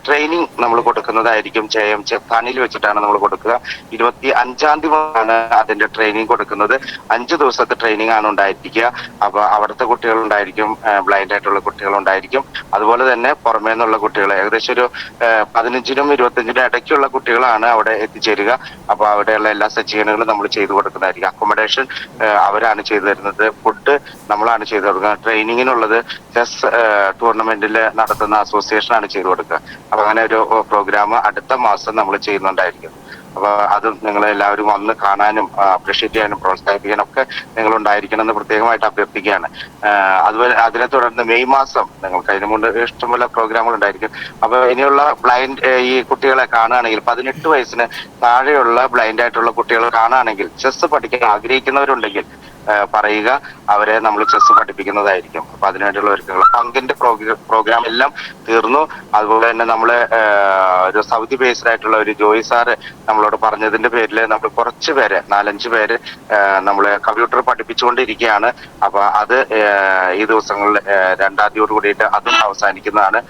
ട്രെയിനിങ് നമ്മൾ കൊടുക്കുന്നതായിരിക്കും. ചെത്താണിയിൽ വെച്ചിട്ടാണ് നമ്മൾ കൊടുക്കുക. 25-ാം തീയതിയാണ് അതിന്റെ ട്രെയിനിങ് കൊടുക്കുന്നത്. 5 ദിവസത്തെ ട്രെയിനിങ് ആണ് ഉണ്ടായിരിക്കുക. അപ്പൊ അവിടുത്തെ കുട്ടികളുണ്ടായിരിക്കും, ബ്ലൈൻഡ് ആയിട്ടുള്ള കുട്ടികളുണ്ടായിരിക്കും. അതുപോലെ തന്നെ പുറമേ നിന്നുള്ള കുട്ടികൾ ഏകദേശം ഒരു 15-നും 25-നും ഇടയ്ക്കുള്ള കുട്ടികളാണ് അവിടെ എത്തിച്ചേരുക. അപ്പൊ അവിടെയുള്ള എല്ലാ സജ്ജീകരണങ്ങളും നമ്മൾ ചെയ്തു കൊടുക്കുന്നതായിരിക്കും. അക്കോമഡേഷൻ അവരാണ് ചെയ്തു തരുന്നത്. ഫുഡ് നമ്മളാണ് ചെയ്തു കൊടുക്കുന്നത്. ട്രെയിനിങ്ങിനുള്ളത് ചെസ് ടൂർണമെന്റിൽ നടത്തുന്ന അസോസിയേഷൻ ആണ് ചെയ്തു കൊടുക്കുക. അപ്പൊ അങ്ങനെ ഒരു പ്രോഗ്രാം അടുത്ത മാസം നമ്മൾ ചെയ്യുന്നുണ്ടായിരിക്കും. അപ്പൊ അതും നിങ്ങൾ എല്ലാവരും വന്ന് കാണാനും അപ്രീഷിയേറ്റ് ചെയ്യാനും പ്രോത്സാഹിപ്പിക്കാനും ഒക്കെ നിങ്ങൾ ഉണ്ടായിരിക്കണം എന്ന് പ്രത്യേകമായിട്ട് അഭ്യർത്ഥിക്കുകയാണ്. അതുപോലെ അതിനെ തുടർന്ന് മെയ് മാസം നിങ്ങൾക്ക് അതിന് മുമ്പ് ഇഷ്ടംപോലെ പ്രോഗ്രാമുകൾ ഉണ്ടായിരിക്കും. അപ്പൊ ഇനിയുള്ള ബ്ലൈൻഡ് ഈ കുട്ടികളെ കാണുകയാണെങ്കിൽ 18 വയസ്സിന് താഴെയുള്ള ബ്ലൈൻഡ് ആയിട്ടുള്ള കുട്ടികളെ കാണുകയാണെങ്കിൽ ചെസ് പഠിക്കാൻ ആഗ്രഹിക്കുന്നവരുണ്ടെങ്കിൽ പറയുക, അവരെ നമ്മൾ ചെസ് പഠിപ്പിക്കുന്നതായിരിക്കും. അപ്പൊ അതിനുവേണ്ടിയുള്ള ഒരുക്കങ്ങൾ പങ്കിന്റെ പ്രോഗ്രാം എല്ലാം തീർന്നു. അതുപോലെ തന്നെ നമ്മള് ഒരു സൗദി ബേസ്ഡ് ആയിട്ടുള്ള ഒരു ജോയി സാറ് നമ്മളോട് പറഞ്ഞതിന്റെ പേരിൽ നമ്മൾ കുറച്ച് പേര് 4-5 പേര് നമ്മള് കമ്പ്യൂട്ടർ പഠിപ്പിച്ചുകൊണ്ടിരിക്കുകയാണ്. അപ്പൊ അത് ഈ ദിവസങ്ങളിൽ 2-ാം തീയതിയോട് കൂടിയിട്ട് അതും അവസാനിക്കുന്നതാണ്.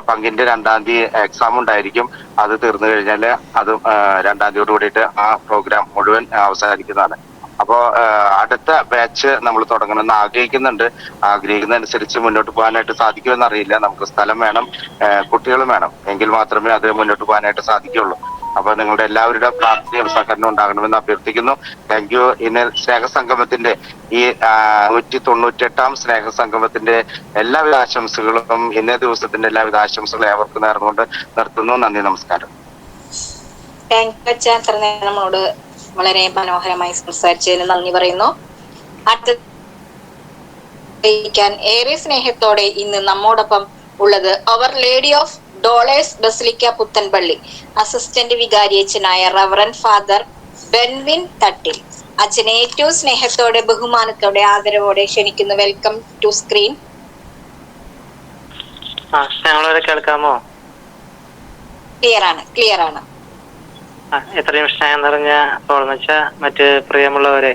പങ്കിന്റെ 2-ാം തീയതി എക്സാം ഉണ്ടായിരിക്കും. അത് തീർന്നു കഴിഞ്ഞാൽ അതും 2-ാം തീയതിയോട് കൂടിയിട്ട് ആ പ്രോഗ്രാം മുഴുവൻ അവസാനിക്കുന്നതാണ്. അപ്പോ അടുത്ത ബാച്ച് നമ്മൾ തുടങ്ങണമെന്ന് ആഗ്രഹിക്കുന്നതനുസരിച്ച് മുന്നോട്ട് പോകാനായിട്ട് സാധിക്കുമെന്ന് അറിയില്ല. നമുക്ക് സ്ഥലം വേണം, കുട്ടികളും വേണം, എങ്കിൽ മാത്രമേ അത് മുന്നോട്ട് പോകാനായിട്ട് സാധിക്കുള്ളൂ. അപ്പൊ നിങ്ങളുടെ എല്ലാവരുടെ പ്രാർത്ഥനയും സഹകരണം ഉണ്ടാകണമെന്ന് അഭ്യർത്ഥിക്കുന്നു. Thank you. ഇന്ന് സ്നേഹസംഗമത്തിന്റെ ഈ 198-ാം സ്നേഹസംഗമത്തിന്റെ എല്ലാവിധ ആശംസകളും ഇന്നേ ദിവസത്തിന്റെ എല്ലാവിധ ആശംസകളും ഏവർക്കും നേർന്നുകൊണ്ട് നിർത്തുന്നു. നന്ദി, നമസ്കാരം. താങ്ക് യു അച്ഛാ. ഇത്ര നേരം നമ്മളോട് വളരെ മനോഹരമായി സംസാരിച്ചതിന് നന്ദി പറയുന്നു. ഏറെ സ്നേഹത്തോടെ ഇന്ന് നമ്മോടൊപ്പം ഉള്ളത് അവർ lady of dollars basilica Puthenpally assistant വികാരിയച്ഛനായ റവറൻ ഫാദർ ബെൻവിൻ തട്ടിൽ. അച്ഛനെ ഏറ്റവും സ്നേഹത്തോടെ ബഹുമാനത്തോടെ ആദരവോടെ ക്ഷണിക്കുന്നു. Welcome to screen. കേൾക്കാമോ? ക്ലിയർ ആണ്. എത്രയും സ്നേഹം നിറഞ്ഞ ഓർമ്മിച്ച മറ്റ് പ്രിയമുള്ളവരെ,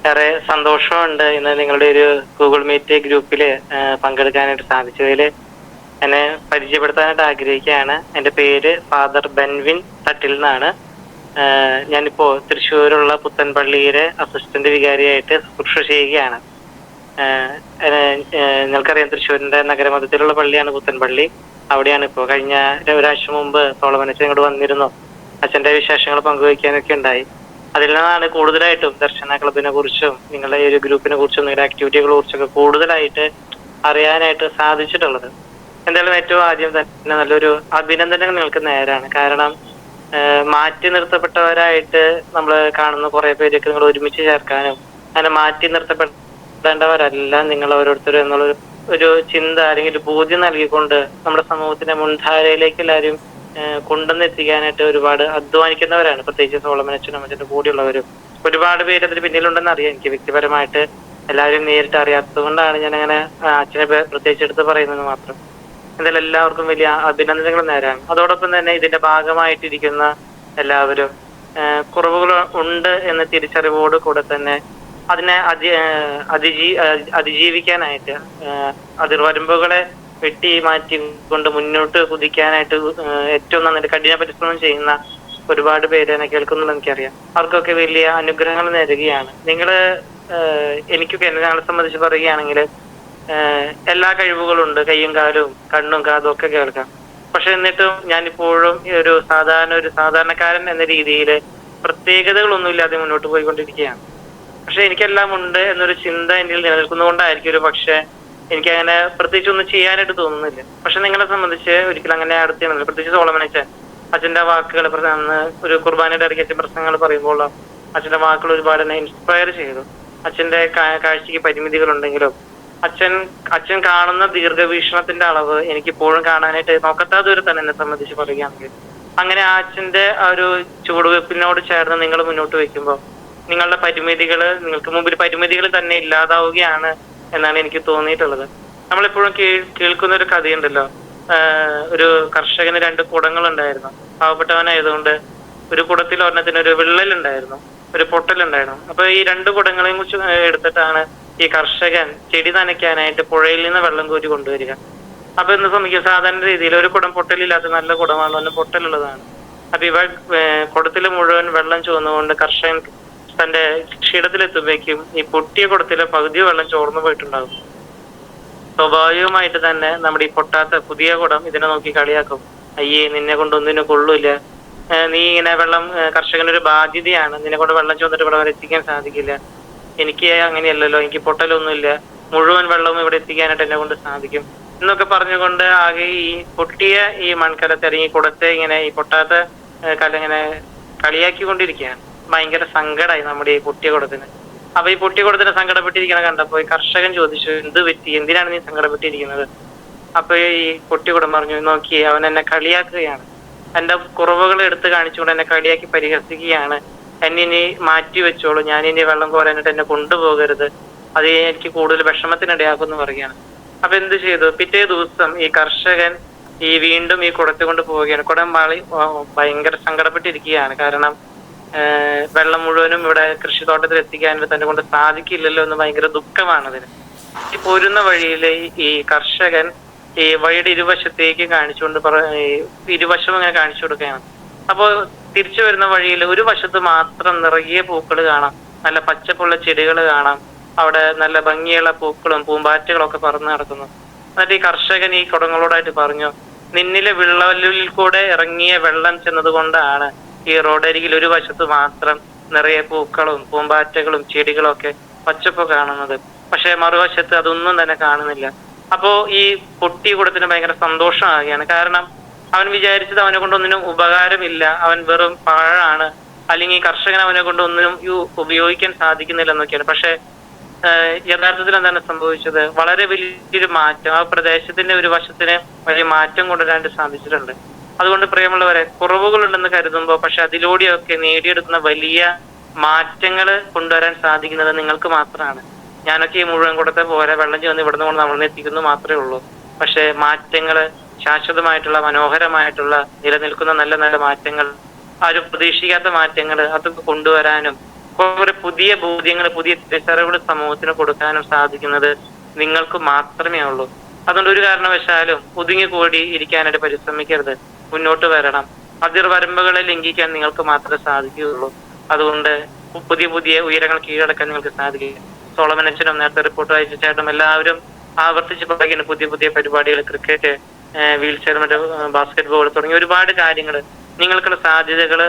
ഏറെ സന്തോഷമുണ്ട് ഇന്ന് നിങ്ങളുടെ ഒരു ഗൂഗിൾ മീറ്റ് ഗ്രൂപ്പില് പങ്കെടുക്കാനായിട്ട് സാധിച്ചതിൽ. എന്നെ പരിചയപ്പെടുത്താനായിട്ട് ആഗ്രഹിക്കുകയാണ്. എൻ്റെ പേര് ഫാദർ ബെൻവിൻ തട്ടിൽ എന്നാണ്. ഞാനിപ്പോ തൃശ്ശൂരുള്ള പുത്തൻപള്ളിയിലെ അസിസ്റ്റന്റ് വികാരിയായിട്ട് ശുശ്രൂഷ ചെയ്യുകയാണ്. നിങ്ങൾക്കറിയാം, തൃശ്ശൂരിന്റെ നഗരമധ്യത്തിലുള്ള പള്ളിയാണ് പുത്തൻപള്ളി. അവിടെയാണ് ഇപ്പോൾ കഴിഞ്ഞ ഒരാഴ്ച മുമ്പ് സോളമനച്ചൻ ഇങ്ങോട്ട് വന്നിരുന്നു. അച്ഛന്റെ വിശേഷങ്ങൾ പങ്കുവയ്ക്കാനൊക്കെ ഉണ്ടായി. അതിൽ നിന്നാണ് കൂടുതലായിട്ടും ദർശന ക്ലബിനെ കുറിച്ചും നിങ്ങളുടെ ഈ ഒരു ഗ്രൂപ്പിനെ കുറിച്ചും നിങ്ങളുടെ ആക്ടിവിറ്റികളെ കുറിച്ചൊക്കെ കൂടുതലായിട്ട് അറിയാനായിട്ട് സാധിച്ചിട്ടുള്ളത്. എന്തായാലും ഏറ്റവും ആദ്യം തന്നെ നല്ലൊരു അഭിനന്ദനങ്ങൾ നിങ്ങൾക്ക് നേരാണ്. കാരണം മാറ്റി നിർത്തപ്പെട്ടവരായിട്ട് നമ്മൾ കാണുന്ന കുറെ പേരൊക്കെ നിങ്ങൾ ഒരുമിച്ച് ചേർക്കാനും അങ്ങനെ മാറ്റി നിർത്തപ്പെടേണ്ടവരല്ല നിങ്ങൾ ഓരോരുത്തരും എന്നുള്ള ചിന്ത അല്ലെങ്കിൽ ഒരു ബോധ്യം നൽകിക്കൊണ്ട് നമ്മുടെ സമൂഹത്തിന്റെ മുൻധാരയിലേക്ക് എല്ലാവരും കൊണ്ടുവന്നെത്തിക്കാനായിട്ട് ഒരുപാട് അധ്വാനിക്കുന്നവരാണ്. പ്രത്യേകിച്ച് സോളമനച്ചനും അച്ഛൻ്റെ കൂടെയുള്ളവരും ഒരുപാട് പേര് അതിന് പിന്നിലുണ്ടെന്ന് അറിയാം. എനിക്ക് വ്യക്തിപരമായിട്ട് എല്ലാവരും നേരിട്ട് അറിയാത്തത് കൊണ്ടാണ് ഞാൻ അങ്ങനെ അച്ഛനെ പ്രത്യേകിച്ച് എടുത്ത് പറയുന്നത് മാത്രം. എന്തായാലും എല്ലാവർക്കും വലിയ അഭിനന്ദനങ്ങൾ നേരാണ്. അതോടൊപ്പം തന്നെ ഇതിന്റെ ഭാഗമായിട്ടിരിക്കുന്ന എല്ലാവരും കുറവുകൾ ഉണ്ട് എന്ന തിരിച്ചറിവോട് കൂടെ തന്നെ അതിനെ അതിജീവിക്കാനായിട്ട് അതിർവരമ്പുകളെ വെട്ടി മാറ്റിക്കൊണ്ട് മുന്നോട്ട് കുതിക്കാനായിട്ട് ഏറ്റവും നന്നായിട്ട് കഠിന പരിശ്രമം ചെയ്യുന്ന ഒരുപാട് പേര് എന്നെ കേൾക്കുന്നുണ്ടെന്ന് എനിക്കറിയാം. അവർക്കൊക്കെ വലിയ അനുഗ്രഹങ്ങൾ നേരുകയാണ്. എനിക്കൊക്കെ ഞങ്ങളെ സംബന്ധിച്ച് പറയുകയാണെങ്കിൽ എല്ലാ കഴിവുകളുണ്ട്, കയ്യും കാലും കണ്ണും കാതും ഒക്കെ കേൾക്കാം. പക്ഷെ എന്നിട്ടും ഞാനിപ്പോഴും ഒരു സാധാരണക്കാരൻ എന്ന രീതിയിൽ പ്രത്യേകതകളൊന്നും ഇല്ലാതെ മുന്നോട്ട് പോയിക്കൊണ്ടിരിക്കുകയാണ്. പക്ഷെ എനിക്കെല്ലാം ഉണ്ട് എന്നൊരു ചിന്ത എന്നിൽ നിലനിൽക്കുന്നതുകൊണ്ടായിരിക്കും ഒരു പക്ഷെ എനിക്കങ്ങനെ പ്രത്യേകിച്ച് ഒന്നും ചെയ്യാനായിട്ട് തോന്നുന്നില്ല. പക്ഷെ നിങ്ങളെ സംബന്ധിച്ച് ഒരിക്കലും അങ്ങനെ അടുത്തില്ല. പ്രത്യേകിച്ച് സോളമനച്ചൻ അച്ഛന്റെ വാക്കുകൾ അന്ന് ഒരു കുർബാനയുടെ ഇടയ്ക്ക് അച്ഛൻ പ്രശ്നങ്ങൾ പറയുമ്പോൾ അച്ഛന്റെ വാക്കുകൾ ഒരുപാട് എന്നെ ഇൻസ്പയർ ചെയ്തു. അച്ഛന്റെ കാഴ്ചയ്ക്ക് പരിമിതികളുണ്ടെങ്കിലും അച്ഛൻ കാണുന്ന ദീർഘവീക്ഷണത്തിന്റെ അളവ് എനിക്കിപ്പോഴും കാണാനായിട്ട് നോക്കത്താതെ ഒരു തന്നെ എന്നെ സംബന്ധിച്ച് പറയുകയാണെങ്കിൽ അങ്ങനെ ആ അച്ഛന്റെ ആ ഒരു ചുവടുവെപ്പിനോട് ചേർന്ന് നിങ്ങൾ മുന്നോട്ട് വയ്ക്കുമ്പോൾ നിങ്ങളുടെ നിങ്ങൾക്ക് മുമ്പിൽ പരിമിതികൾ തന്നെ ഇല്ലാതാവുകയാണ് എന്നാണ് എനിക്ക് തോന്നിയിട്ടുള്ളത്. നമ്മളെപ്പോഴും കേൾക്കുന്ന ഒരു കഥയുണ്ടല്ലോ, ഒരു കർഷകന് 2 കുടങ്ങളുണ്ടായിരുന്നു. പാവപ്പെട്ടവനായതുകൊണ്ട് ഒരു കുടത്തിൽ ഒരെണ്ണത്തിന് ഒരു വിള്ളലുണ്ടായിരുന്നു, ഒരു പൊട്ടലുണ്ടായിരുന്നു. അപ്പൊ ഈ 2 കുടങ്ങളെയും കുറിച്ച് എടുത്തിട്ടാണ് ഈ കർഷകൻ ചെടി നനയ്ക്കാനായിട്ട് പുഴയിൽ നിന്ന് വെള്ളം കോരി കൊണ്ടുവരിക. അപ്പൊ എന്ന് സംബന്ധിക്കുക സാധാരണ രീതിയിൽ ഒരു കുടം പൊട്ടലില്ലാത്ത നല്ല കുടമാണ്, ഒന്ന് പൊട്ടലുള്ളതാണ്. അപ്പൊ ഇവ കുടത്തിൽ മുഴുവൻ വെള്ളം ചുവന്നുകൊണ്ട് കർഷകൻ തന്റെ ക്ഷീണത്തിലെത്തുമ്പോഴേക്കും ഈ പൊട്ടിയ കുടത്തിലെ പകുതി വെള്ളം ചോർന്നു പോയിട്ടുണ്ടാകും. സ്വാഭാവികമായിട്ട് തന്നെ നമ്മുടെ ഈ പൊട്ടാത്ത പുതിയ കുടം ഇതിനെ നോക്കി കളിയാക്കും. അയ്യേ, നിന്നെ കൊണ്ട് ഒന്നിനും കൊള്ളൂല, നീ ഇങ്ങനെ വെള്ളം കർഷകനൊരു ബാധ്യതയാണ്, നിന്നെ കൊണ്ട് വെള്ളം ചുവന്നിട്ട് ഇവിടെ വരെ എത്തിക്കാൻ സാധിക്കില്ല, എനിക്ക് അങ്ങനെയല്ലല്ലോ, എനിക്ക് പൊട്ടലൊന്നുമില്ല, മുഴുവൻ വെള്ളവും ഇവിടെ എത്തിക്കാനായിട്ട് എന്നെ കൊണ്ട് സാധിക്കും എന്നൊക്കെ പറഞ്ഞുകൊണ്ട് ആകെ ഈ പൊട്ടിയ ഈ മൺകലത്തെ അല്ലെങ്കിൽ കുടത്തെ ഇങ്ങനെ ഈ പൊട്ടാത്ത ഇങ്ങനെ കളിയാക്കിക്കൊണ്ടിരിക്കുകയാണ്. ഭയങ്കര സങ്കടമായി നമ്മുടെ ഈ പൊട്ടിയ കുടത്തിന്. അപ്പൊ ഈ പൊട്ടിയ കുടത്തിന് സങ്കടപ്പെട്ടിരിക്കണ കണ്ടപ്പോ ഈ കർഷകൻ ചോദിച്ചു, എന്ത് പറ്റി, എന്തിനാണ് നീ സങ്കടപ്പെട്ടിരിക്കുന്നത്? അപ്പൊ ഈ പൊട്ടിയ കുടം പറഞ്ഞു, നോക്കി അവൻ എന്നെ കളിയാക്കുകയാണ്, എന്റെ കുറവുകൾ എടുത്ത് കാണിച്ചുകൊണ്ട് എന്നെ കളിയാക്കി പരിഹസിക്കുകയാണ്, എന്നിനി മാറ്റി വെച്ചോളൂ, ഞാനിനി വെള്ളം കോരാനായിട്ട് എന്നെ കൊണ്ടുപോകരുത്, അത് എനിക്ക് കൂടുതൽ വിഷമത്തിനിടയാക്കുമെന്ന് പറയുകയാണ്. അപ്പൊ എന്ത് ചെയ്തു? പിറ്റേ ദിവസം ഈ കർഷകൻ വീണ്ടും ഈ കുടത്തെ കൊണ്ട് പോവുകയാണ്. കുടം ഭയങ്കര സങ്കടപ്പെട്ടിരിക്കുകയാണ്. കാരണം വെള്ളം മുഴുവനും ഇവിടെ കൃഷിത്തോട്ടത്തിൽ എത്തിക്കാൻ തന്നെ കൊണ്ട് സാധിക്കില്ലല്ലോ എന്ന് ഭയങ്കര ദുഃഖമാണ് അതിന്. ഈ പോരുന്ന വഴിയിൽ ഈ കർഷകൻ ഈ വഴിയുടെ ഇരുവശത്തേക്ക് കാണിച്ചുകൊണ്ട് ഇരുവശം ഇങ്ങനെ കാണിച്ചു കൊടുക്കുകയാണ്. അപ്പോ തിരിച്ചു വരുന്ന വഴിയിൽ ഒരു വശത്ത് മാത്രം നിറയെ പൂക്കൾ കാണാം, നല്ല പച്ചപ്പുള്ള ചെടികൾ കാണാം, അവിടെ നല്ല ഭംഗിയുള്ള പൂക്കളും പൂമ്പാറ്റകളും ഒക്കെ പറന്ന് നടക്കുന്നു. എന്നിട്ട് ഈ കർഷകൻ ഈ കുടങ്ങളോടായിട്ട് പറഞ്ഞു, നിന്നിലെ വിള്ളലിൽ കൂടെ ഇറങ്ങിയ വെള്ളം ചെന്നതുകൊണ്ടാണ് ഈ റോഡരികിൽ ഒരു വശത്ത് മാത്രം നിറയെ പൂക്കളും പൂമ്പാറ്റകളും ചെടികളും ഒക്കെ പച്ചപ്പ് കാണുന്നത്, പക്ഷെ മറുവശത്ത് അതൊന്നും തന്നെ കാണുന്നില്ല. അപ്പോ ഈ പൊട്ടിയ കുടത്തിന് ഭയങ്കര സന്തോഷമാകുകയാണ്. കാരണം അവൻ വിചാരിച്ചത് അവനെ കൊണ്ടൊന്നിനും ഉപകാരമില്ല, അവൻ വെറും പാഴാണ്, അല്ലെങ്കിൽ ഈ കർഷകൻ അവനെ കൊണ്ട് ഒന്നിനും ഉപയോഗിക്കാൻ സാധിക്കുന്നില്ല എന്നൊക്കെയാണ്. പക്ഷെ യഥാർത്ഥത്തിൽ എന്താണ് സംഭവിച്ചത്? വളരെ വലിയൊരു മാറ്റം ആ പ്രദേശത്തിന്റെ ഒരു വശത്തിന് വലിയ മാറ്റം കൊണ്ടുവരാനായിട്ട് സാധിച്ചിട്ടുണ്ട്. അതുകൊണ്ട് പ്രിയമുള്ളവരെ, കുറവുകളുണ്ടെന്ന് കരുതുമ്പോൾ പക്ഷെ അതിലൂടെയൊക്കെ നേടിയെടുക്കുന്ന വലിയ മാറ്റങ്ങൾ കൊണ്ടുവരാൻ സാധിക്കുന്നത് നിങ്ങൾക്ക് മാത്രമാണ്. ഞാനൊക്കെ ഈ മുഴുവൻ കൂടത്തെ പോലെ വെള്ളം ചെന്ന് ഇവിടുന്ന് കൊണ്ട് നമ്മളെ എത്തിക്കുന്നു മാത്രമേ ഉള്ളൂ. പക്ഷെ മാറ്റങ്ങള്, ശാശ്വതമായിട്ടുള്ള മനോഹരമായിട്ടുള്ള നിലനിൽക്കുന്ന നല്ല നല്ല മാറ്റങ്ങൾ, ആരും പ്രതീക്ഷിക്കാത്ത മാറ്റങ്ങൾ, അതൊക്കെ കൊണ്ടുവരാനും കുറെ പുതിയ ബോധ്യങ്ങൾ, പുതിയ തിരിച്ചറിവുകൾ സമൂഹത്തിന് കൊടുക്കാനും സാധിക്കുന്നത് നിങ്ങൾക്ക് മാത്രമേ ഉള്ളൂ. അതുകൊണ്ട് ഒരു കാരണവശാലും ഒതുങ്ങിക്കൂടി ഇരിക്കാനായിട്ട് പരിശ്രമിക്കരുത്, മുന്നോട്ട് വരണം. അതിർവരമ്പുകളെ ലംഘിക്കാൻ നിങ്ങൾക്ക് മാത്രമേ സാധിക്കുകയുള്ളൂ. അതുകൊണ്ട് പുതിയ പുതിയ ഉയരങ്ങൾ കീഴടക്കാൻ നിങ്ങൾക്ക് സാധിക്കുക. സോളമനച്ചനും നേരത്തെ റിപ്പോർട്ട് അയച്ച ചേട്ടനും എല്ലാവരും ആവർത്തിച്ച് പറയുന്ന പുതിയ പുതിയ പരിപാടികൾ, cricket, wheel chair, basket ball തുടങ്ങിയ ഒരുപാട് കാര്യങ്ങൾ, നിങ്ങൾക്കുള്ള സാധ്യതകൾ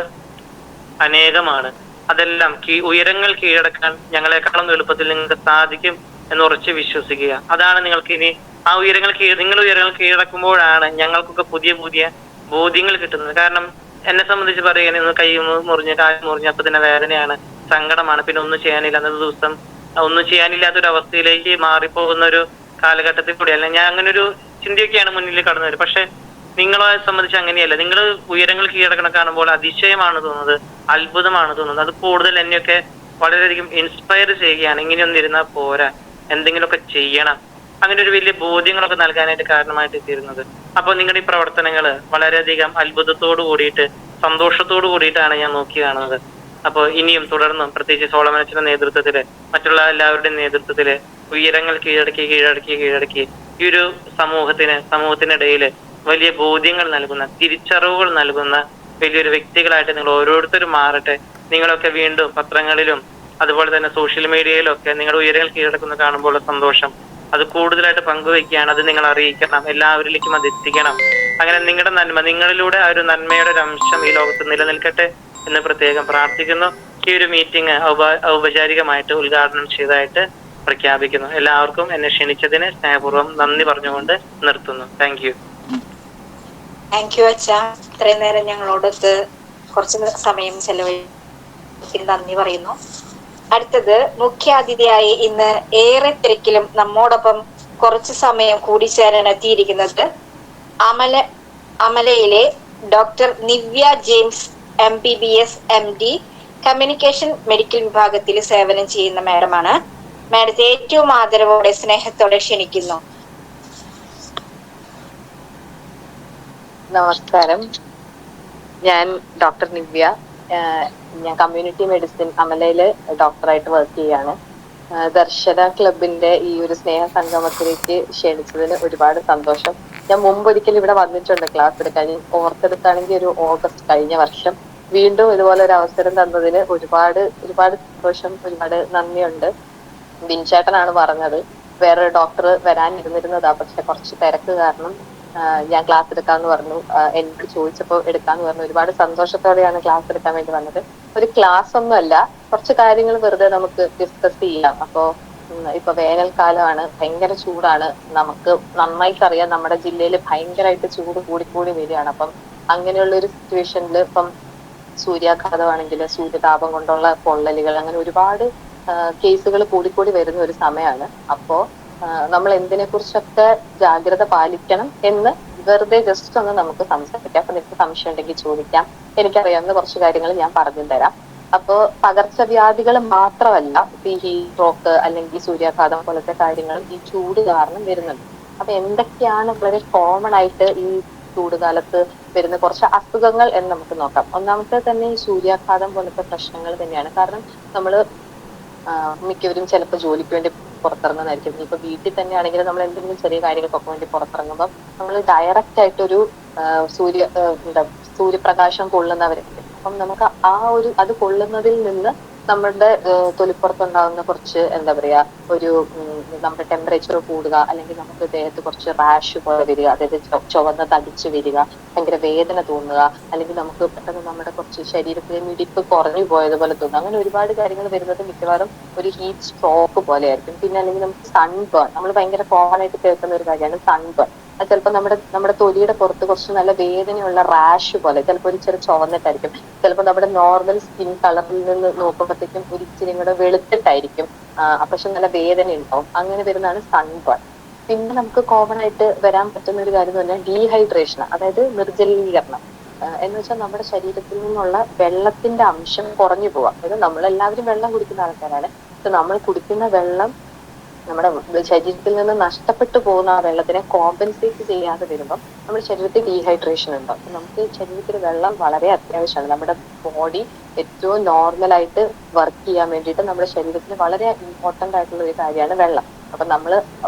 അനേകമാണ്. അതെല്ലാം ഉയരങ്ങൾ കീഴടക്കാൻ ഞങ്ങളെക്കാളും എളുപ്പത്തിൽ നിങ്ങൾക്ക് സാധിക്കും എന്ന് ഉറച്ച് വിശ്വസിക്കുക. അതാണ് നിങ്ങൾക്ക് ഇനി ആ ഉയരങ്ങൾ കീഴടക്കുമ്പോഴാണ് ഞങ്ങൾക്കൊക്കെ പുതിയ പുതിയ ബോധ്യങ്ങൾ കിട്ടുന്നത്. കാരണം എന്നെ സംബന്ധിച്ച് പറയുകയാണ്, ഇന്ന് കൈ മുറിഞ്ഞ് കാല് മുറിഞ്ഞ് അപ്പൊ തന്നെ വേദനയാണ്, സങ്കടമാണ്, പിന്നെ ഒന്നും ചെയ്യാനില്ല, അന്നത്തെ ദിവസം ഒന്നും ചെയ്യാനില്ലാത്തൊരു അവസ്ഥയിലേക്ക് മാറിപ്പോകുന്ന ഒരു കാലഘട്ടത്തിൽ കൂടിയല്ല ഞാൻ അങ്ങനെ ഒരു ചിന്തയൊക്കെയാണ് മുന്നിൽ കടന്നു വരും. പക്ഷെ നിങ്ങളെ സംബന്ധിച്ച് അങ്ങനെയല്ല. നിങ്ങൾ ഉയരങ്ങൾ കീഴടക്കണം കാണുമ്പോൾ അതിശയമാണ് തോന്നുന്നത്, അത്ഭുതമാണ് തോന്നുന്നത്. അത് കൂടുതൽ എന്നെയൊക്കെ വളരെയധികം ഇൻസ്പയർ ചെയ്യുകയാണ്. ഇങ്ങനെയൊന്നും ഇരുന്നാൽ പോരാ, എന്തെങ്കിലുമൊക്കെ ചെയ്യണം, അങ്ങനെ ഒരു വലിയ ബോധ്യങ്ങളൊക്കെ നൽകാനായിട്ട് കാരണമായിട്ട് തീരുന്നത്. അപ്പൊ നിങ്ങളുടെ ഈ പ്രവർത്തനങ്ങൾ വളരെയധികം അത്ഭുതത്തോടു കൂടിയിട്ട് സന്തോഷത്തോടു കൂടിയിട്ടാണ് ഞാൻ നോക്കി കാണുന്നത്. അപ്പോൾ ഇനിയും തുടർന്നും പ്രത്യേകിച്ച് സോളമനച്ചന്റെ നേതൃത്വത്തില് മറ്റുള്ള എല്ലാവരുടെയും നേതൃത്വത്തില് ഉയരങ്ങൾ കീഴടക്കി ഈ ഒരു സമൂഹത്തിനിടയിൽ വലിയ ബോധ്യങ്ങൾ നൽകുന്ന, തിരിച്ചറിവുകൾ നൽകുന്ന വലിയൊരു വ്യക്തികളായിട്ട് നിങ്ങൾ ഓരോരുത്തരും മാറട്ടെ. നിങ്ങളൊക്കെ വീണ്ടും പത്രങ്ങളിലും അതുപോലെ തന്നെ സോഷ്യൽ മീഡിയയിലും ഒക്കെ നിങ്ങളുടെ ഉയരങ്ങൾ കീഴടക്കുന്ന കാണുമ്പോൾ സന്തോഷം അത് കൂടുതലായിട്ട് പങ്കുവെക്കുകയാണ്. അത് നിങ്ങൾ അറിയിക്കണം, എല്ലാവരിലേക്കും അത് എത്തിക്കണം. അങ്ങനെ നിങ്ങളുടെ നന്മ, നിങ്ങളിലൂടെ ആ ഒരു നന്മയുടെ ഒരു അംശം ഈ ലോകത്ത് നിലനിൽക്കട്ടെ എന്ന് പ്രത്യേകം പ്രാർത്ഥിക്കുന്നു. ഈ ഒരു മീറ്റിംഗ് ഔപചാരികമായിട്ട് ഉദ്ഘാടനം ചെയ്തതായിട്ട് പ്രഖ്യാപിക്കുന്നു. എല്ലാവർക്കും എന്നെ ക്ഷണിച്ചതിന് സ്നേഹപൂർവ്വം നന്ദി പറഞ്ഞുകൊണ്ട് നിർത്തുന്നു. Thank you. താങ്ക് യു അച്ഛ. ഇത്രയും നേരം ഞങ്ങളോടൊത്ത് കുറച്ച് സമയം ചെലവഴിക്കാൻ നന്ദി പറയുന്നു. അടുത്തത് മുഖ്യാതിഥിയായി ഇന്ന് ഏറെ തിരക്കിലും നമ്മോടൊപ്പം കുറച്ച് സമയം കൂടിച്ചേരാൻ എത്തിയിരിക്കുന്നത് അമലയിലെ doctor Nivya James MBBS MD communication medical വിഭാഗത്തിൽ സേവനം ചെയ്യുന്ന മാഡമാണ്. മാഡത്തെ ഏറ്റവും ആദരവോടെ സ്നേഹത്തോടെ ക്ഷണിക്കുന്നു. നമസ്കാരം, ഞാൻ ഡോക്ടർ നിവ്യ. ഞാൻ കമ്മ്യൂണിറ്റി മെഡിസിൻ അമലയില് ഡോക്ടറായിട്ട് വർക്ക് ചെയ്യാണ്. ദർശന ക്ലബിന്റെ ഈ ഒരു സ്നേഹ സംഗമത്തിലേക്ക് ക്ഷണിച്ചതിന് ഒരുപാട് സന്തോഷം. ഞാൻ മുമ്പൊരിക്കലും ഇവിടെ വന്നിട്ടുണ്ട് ക്ലാസ് എടുക്കാൻ. ഓർത്തെടുത്താണെങ്കിൽ ഒരു ഓഗസ്റ്റ് കഴിഞ്ഞ വർഷം വീണ്ടും ഇതുപോലെ ഒരു അവസരം തന്നതിന് ഒരുപാട് സന്തോഷം, ഒരുപാട് നന്ദിയുണ്ട്. ബിൻചേട്ടനാണ് പറഞ്ഞത് വേറൊരു ഡോക്ടർ വരാനിരുന്നിരുന്നതാ, പക്ഷെ കുറച്ച് തിരക്ക് കാരണം ഞാൻ ക്ലാസ് എടുക്കാന്ന് പറഞ്ഞു. എന്നോട് ചോദിച്ചപ്പോൾ എടുക്കാന്ന് പറഞ്ഞു. ഒരുപാട് സന്തോഷത്തോടെയാണ് ക്ലാസ് എടുക്കാൻ വേണ്ടി വന്നത്. ഒരു ക്ലാസ് ഒന്നുമല്ല, കുറച്ച് കാര്യങ്ങൾ വെറുതെ നമുക്ക് ഡിസ്കസ് ചെയ്യാം. അപ്പോ ഇപ്പൊ വേനൽക്കാലമാണ്, ഭയങ്കര ചൂടാണ്. നമുക്ക് നന്നായിട്ട് അറിയാം നമ്മുടെ ജില്ലയിൽ ഭയങ്കരമായിട്ട് ചൂട് കൂടിക്കൂടി വരികയാണ്. അപ്പം അങ്ങനെയുള്ള ഒരു സിറ്റുവേഷനിൽ ഇപ്പം സൂര്യാഘാതമാണെങ്കിൽ സൂര്യതാപം കൊണ്ടുള്ള പൊള്ളലുകൾ, അങ്ങനെ ഒരുപാട് കേസുകൾ കൂടിക്കൂടി വരുന്ന ഒരു സമയമാണ്. അപ്പോ നമ്മൾ എന്തിനെ കുറിച്ചൊക്കെ ജാഗ്രത പാലിക്കണം എന്ന് വെറുതെ ജസ്റ്റ് ഒന്ന് നമുക്ക് സംസാരിക്കാം. അപ്പൊ നിങ്ങൾക്ക് സംശയം ഉണ്ടെങ്കിൽ ചോദിക്കാം. എനിക്കറിയാവുന്ന കുറച്ച് കാര്യങ്ങൾ ഞാൻ പറഞ്ഞു തരാം. അപ്പോ പകർച്ചവ്യാധികൾ മാത്രമല്ല, ഈ ഹീറ്റ് സ്ട്രോക്ക് അല്ലെങ്കിൽ സൂര്യാഘാതം പോലത്തെ കാര്യങ്ങളും ഈ ചൂട് കാരണം വരുന്നുണ്ട്. അപ്പൊ എന്തൊക്കെയാണ് വളരെ കോമൺ ആയിട്ട് ഈ ചൂടുകാലത്ത് വരുന്ന കുറച്ച് അസുഖങ്ങൾ എന്ന് നമുക്ക് നോക്കാം. ഒന്നാമത്തെ തന്നെ ഈ സൂര്യാഘാതം പോലത്തെ പ്രശ്നങ്ങൾ തന്നെയാണ്. കാരണം നമ്മള് മിക്കവരും ചിലപ്പോൾ ജോലിക്ക് വേണ്ടി പുറത്തിറങ്ങുന്നതായിരിക്കും. ഇപ്പൊ വീട്ടിൽ തന്നെ ആണെങ്കിൽ നമ്മൾ എന്തെങ്കിലും ചെറിയ കാര്യങ്ങൾക്കൊക്കെ വേണ്ടി പുറത്തിറങ്ങുമ്പോൾ നമ്മൾ ഡയറക്റ്റ് ആയിട്ടൊരു സൂര്യപ്രകാശം കൊള്ളുന്നവരുണ്ട്. അപ്പം നമുക്ക് അത് കൊള്ളുന്നതിൽ നിന്ന് നമ്മുടെ തൊലിപ്പുറത്തുണ്ടാകുന്ന കുറച്ച് ഒരു നമ്മുടെ ടെമ്പറേച്ചർ കൂടുക, അല്ലെങ്കിൽ നമുക്ക് ദേഹത്ത് കുറച്ച് റാഷ് പോലെ വരിക, അതായത് ചുവന്ന തടിച്ചു വരിക, ഭയങ്കര വേദന തോന്നുക, അല്ലെങ്കിൽ നമുക്ക് പെട്ടെന്ന് നമ്മുടെ കുറച്ച് ശരീരത്തിലെ മിടിപ്പ് കുറഞ്ഞു പോയതുപോലെ തോന്നുക. അങ്ങനെ ഒരുപാട് കാര്യങ്ങൾ വരുന്നത് മിക്കവാറും ഒരു ഹീറ്റ് സ്ട്രോക്ക് പോലെ ആയിരിക്കും. പിന്നെ അല്ലെങ്കിൽ നമുക്ക് സൺബേൺ, നമ്മൾ ഭയങ്കര കോമൺ ആയിട്ട് കേൾക്കുന്ന ഒരു കാര്യമാണ് സൺബേൺ. അത് ചിലപ്പോൾ നമ്മുടെ തൊലിയുടെ പുറത്ത് കുറച്ച് നല്ല വേദനയുള്ള റാഷ് പോലെ, ചിലപ്പോൾ ഒരു ചെറിയ ചുവന്നിട്ടായിരിക്കും. ചിലപ്പോൾ നമ്മുടെ നോർമൽ സ്കിൻ കളറിൽ നിന്ന് നോക്കുമ്പോഴത്തേക്കും ഒരു ഇച്ചിരി കൂടെ വെളുത്തിട്ടായിരിക്കും, പക്ഷെ നല്ല വേദന ഉണ്ടാവും. അങ്ങനെ വരുന്നതാണ് സൺബേൺ. പിന്നെ നമുക്ക് കോമൺ ആയിട്ട് വരാൻ പറ്റുന്ന ഒരു കാര്യം എന്ന് പറഞ്ഞാൽ ഡീഹൈഡ്രേഷൻ, അതായത് നിർജ്ജലീകരണം. എന്ന് വെച്ചാൽ നമ്മുടെ ശരീരത്തിൽ നിന്നുള്ള വെള്ളത്തിന്റെ അംശം കുറഞ്ഞു പോവാം. അതായത് നമ്മളെല്ലാവരും വെള്ളം കുടിക്കുന്ന ആൾക്കാരാണ്. നമ്മൾ കുടിക്കുന്ന വെള്ളം നമ്മുടെ ശരീരത്തിൽ നിന്ന് നഷ്ടപ്പെട്ടു പോകുന്ന ആ വെള്ളത്തിനെ കോമ്പൻസേറ്റ് ചെയ്യാതെ വരുമ്പോൾ നമ്മുടെ ശരീരത്തിൽ ഡീഹൈഡ്രേഷൻ ഉണ്ടാവും. അപ്പൊ നമുക്ക് ശരീരത്തിൽ വെള്ളം വളരെ അത്യാവശ്യമാണ്. നമ്മുടെ ബോഡി ഏറ്റവും നോർമലായിട്ട് വർക്ക് ചെയ്യാൻ വേണ്ടിയിട്ട് നമ്മുടെ ശരീരത്തിന് വളരെ ഇമ്പോർട്ടന്റ് ആയിട്ടുള്ള ഒരു കാര്യമാണ് വെള്ളം. അപ്പൊ നമ്മൾ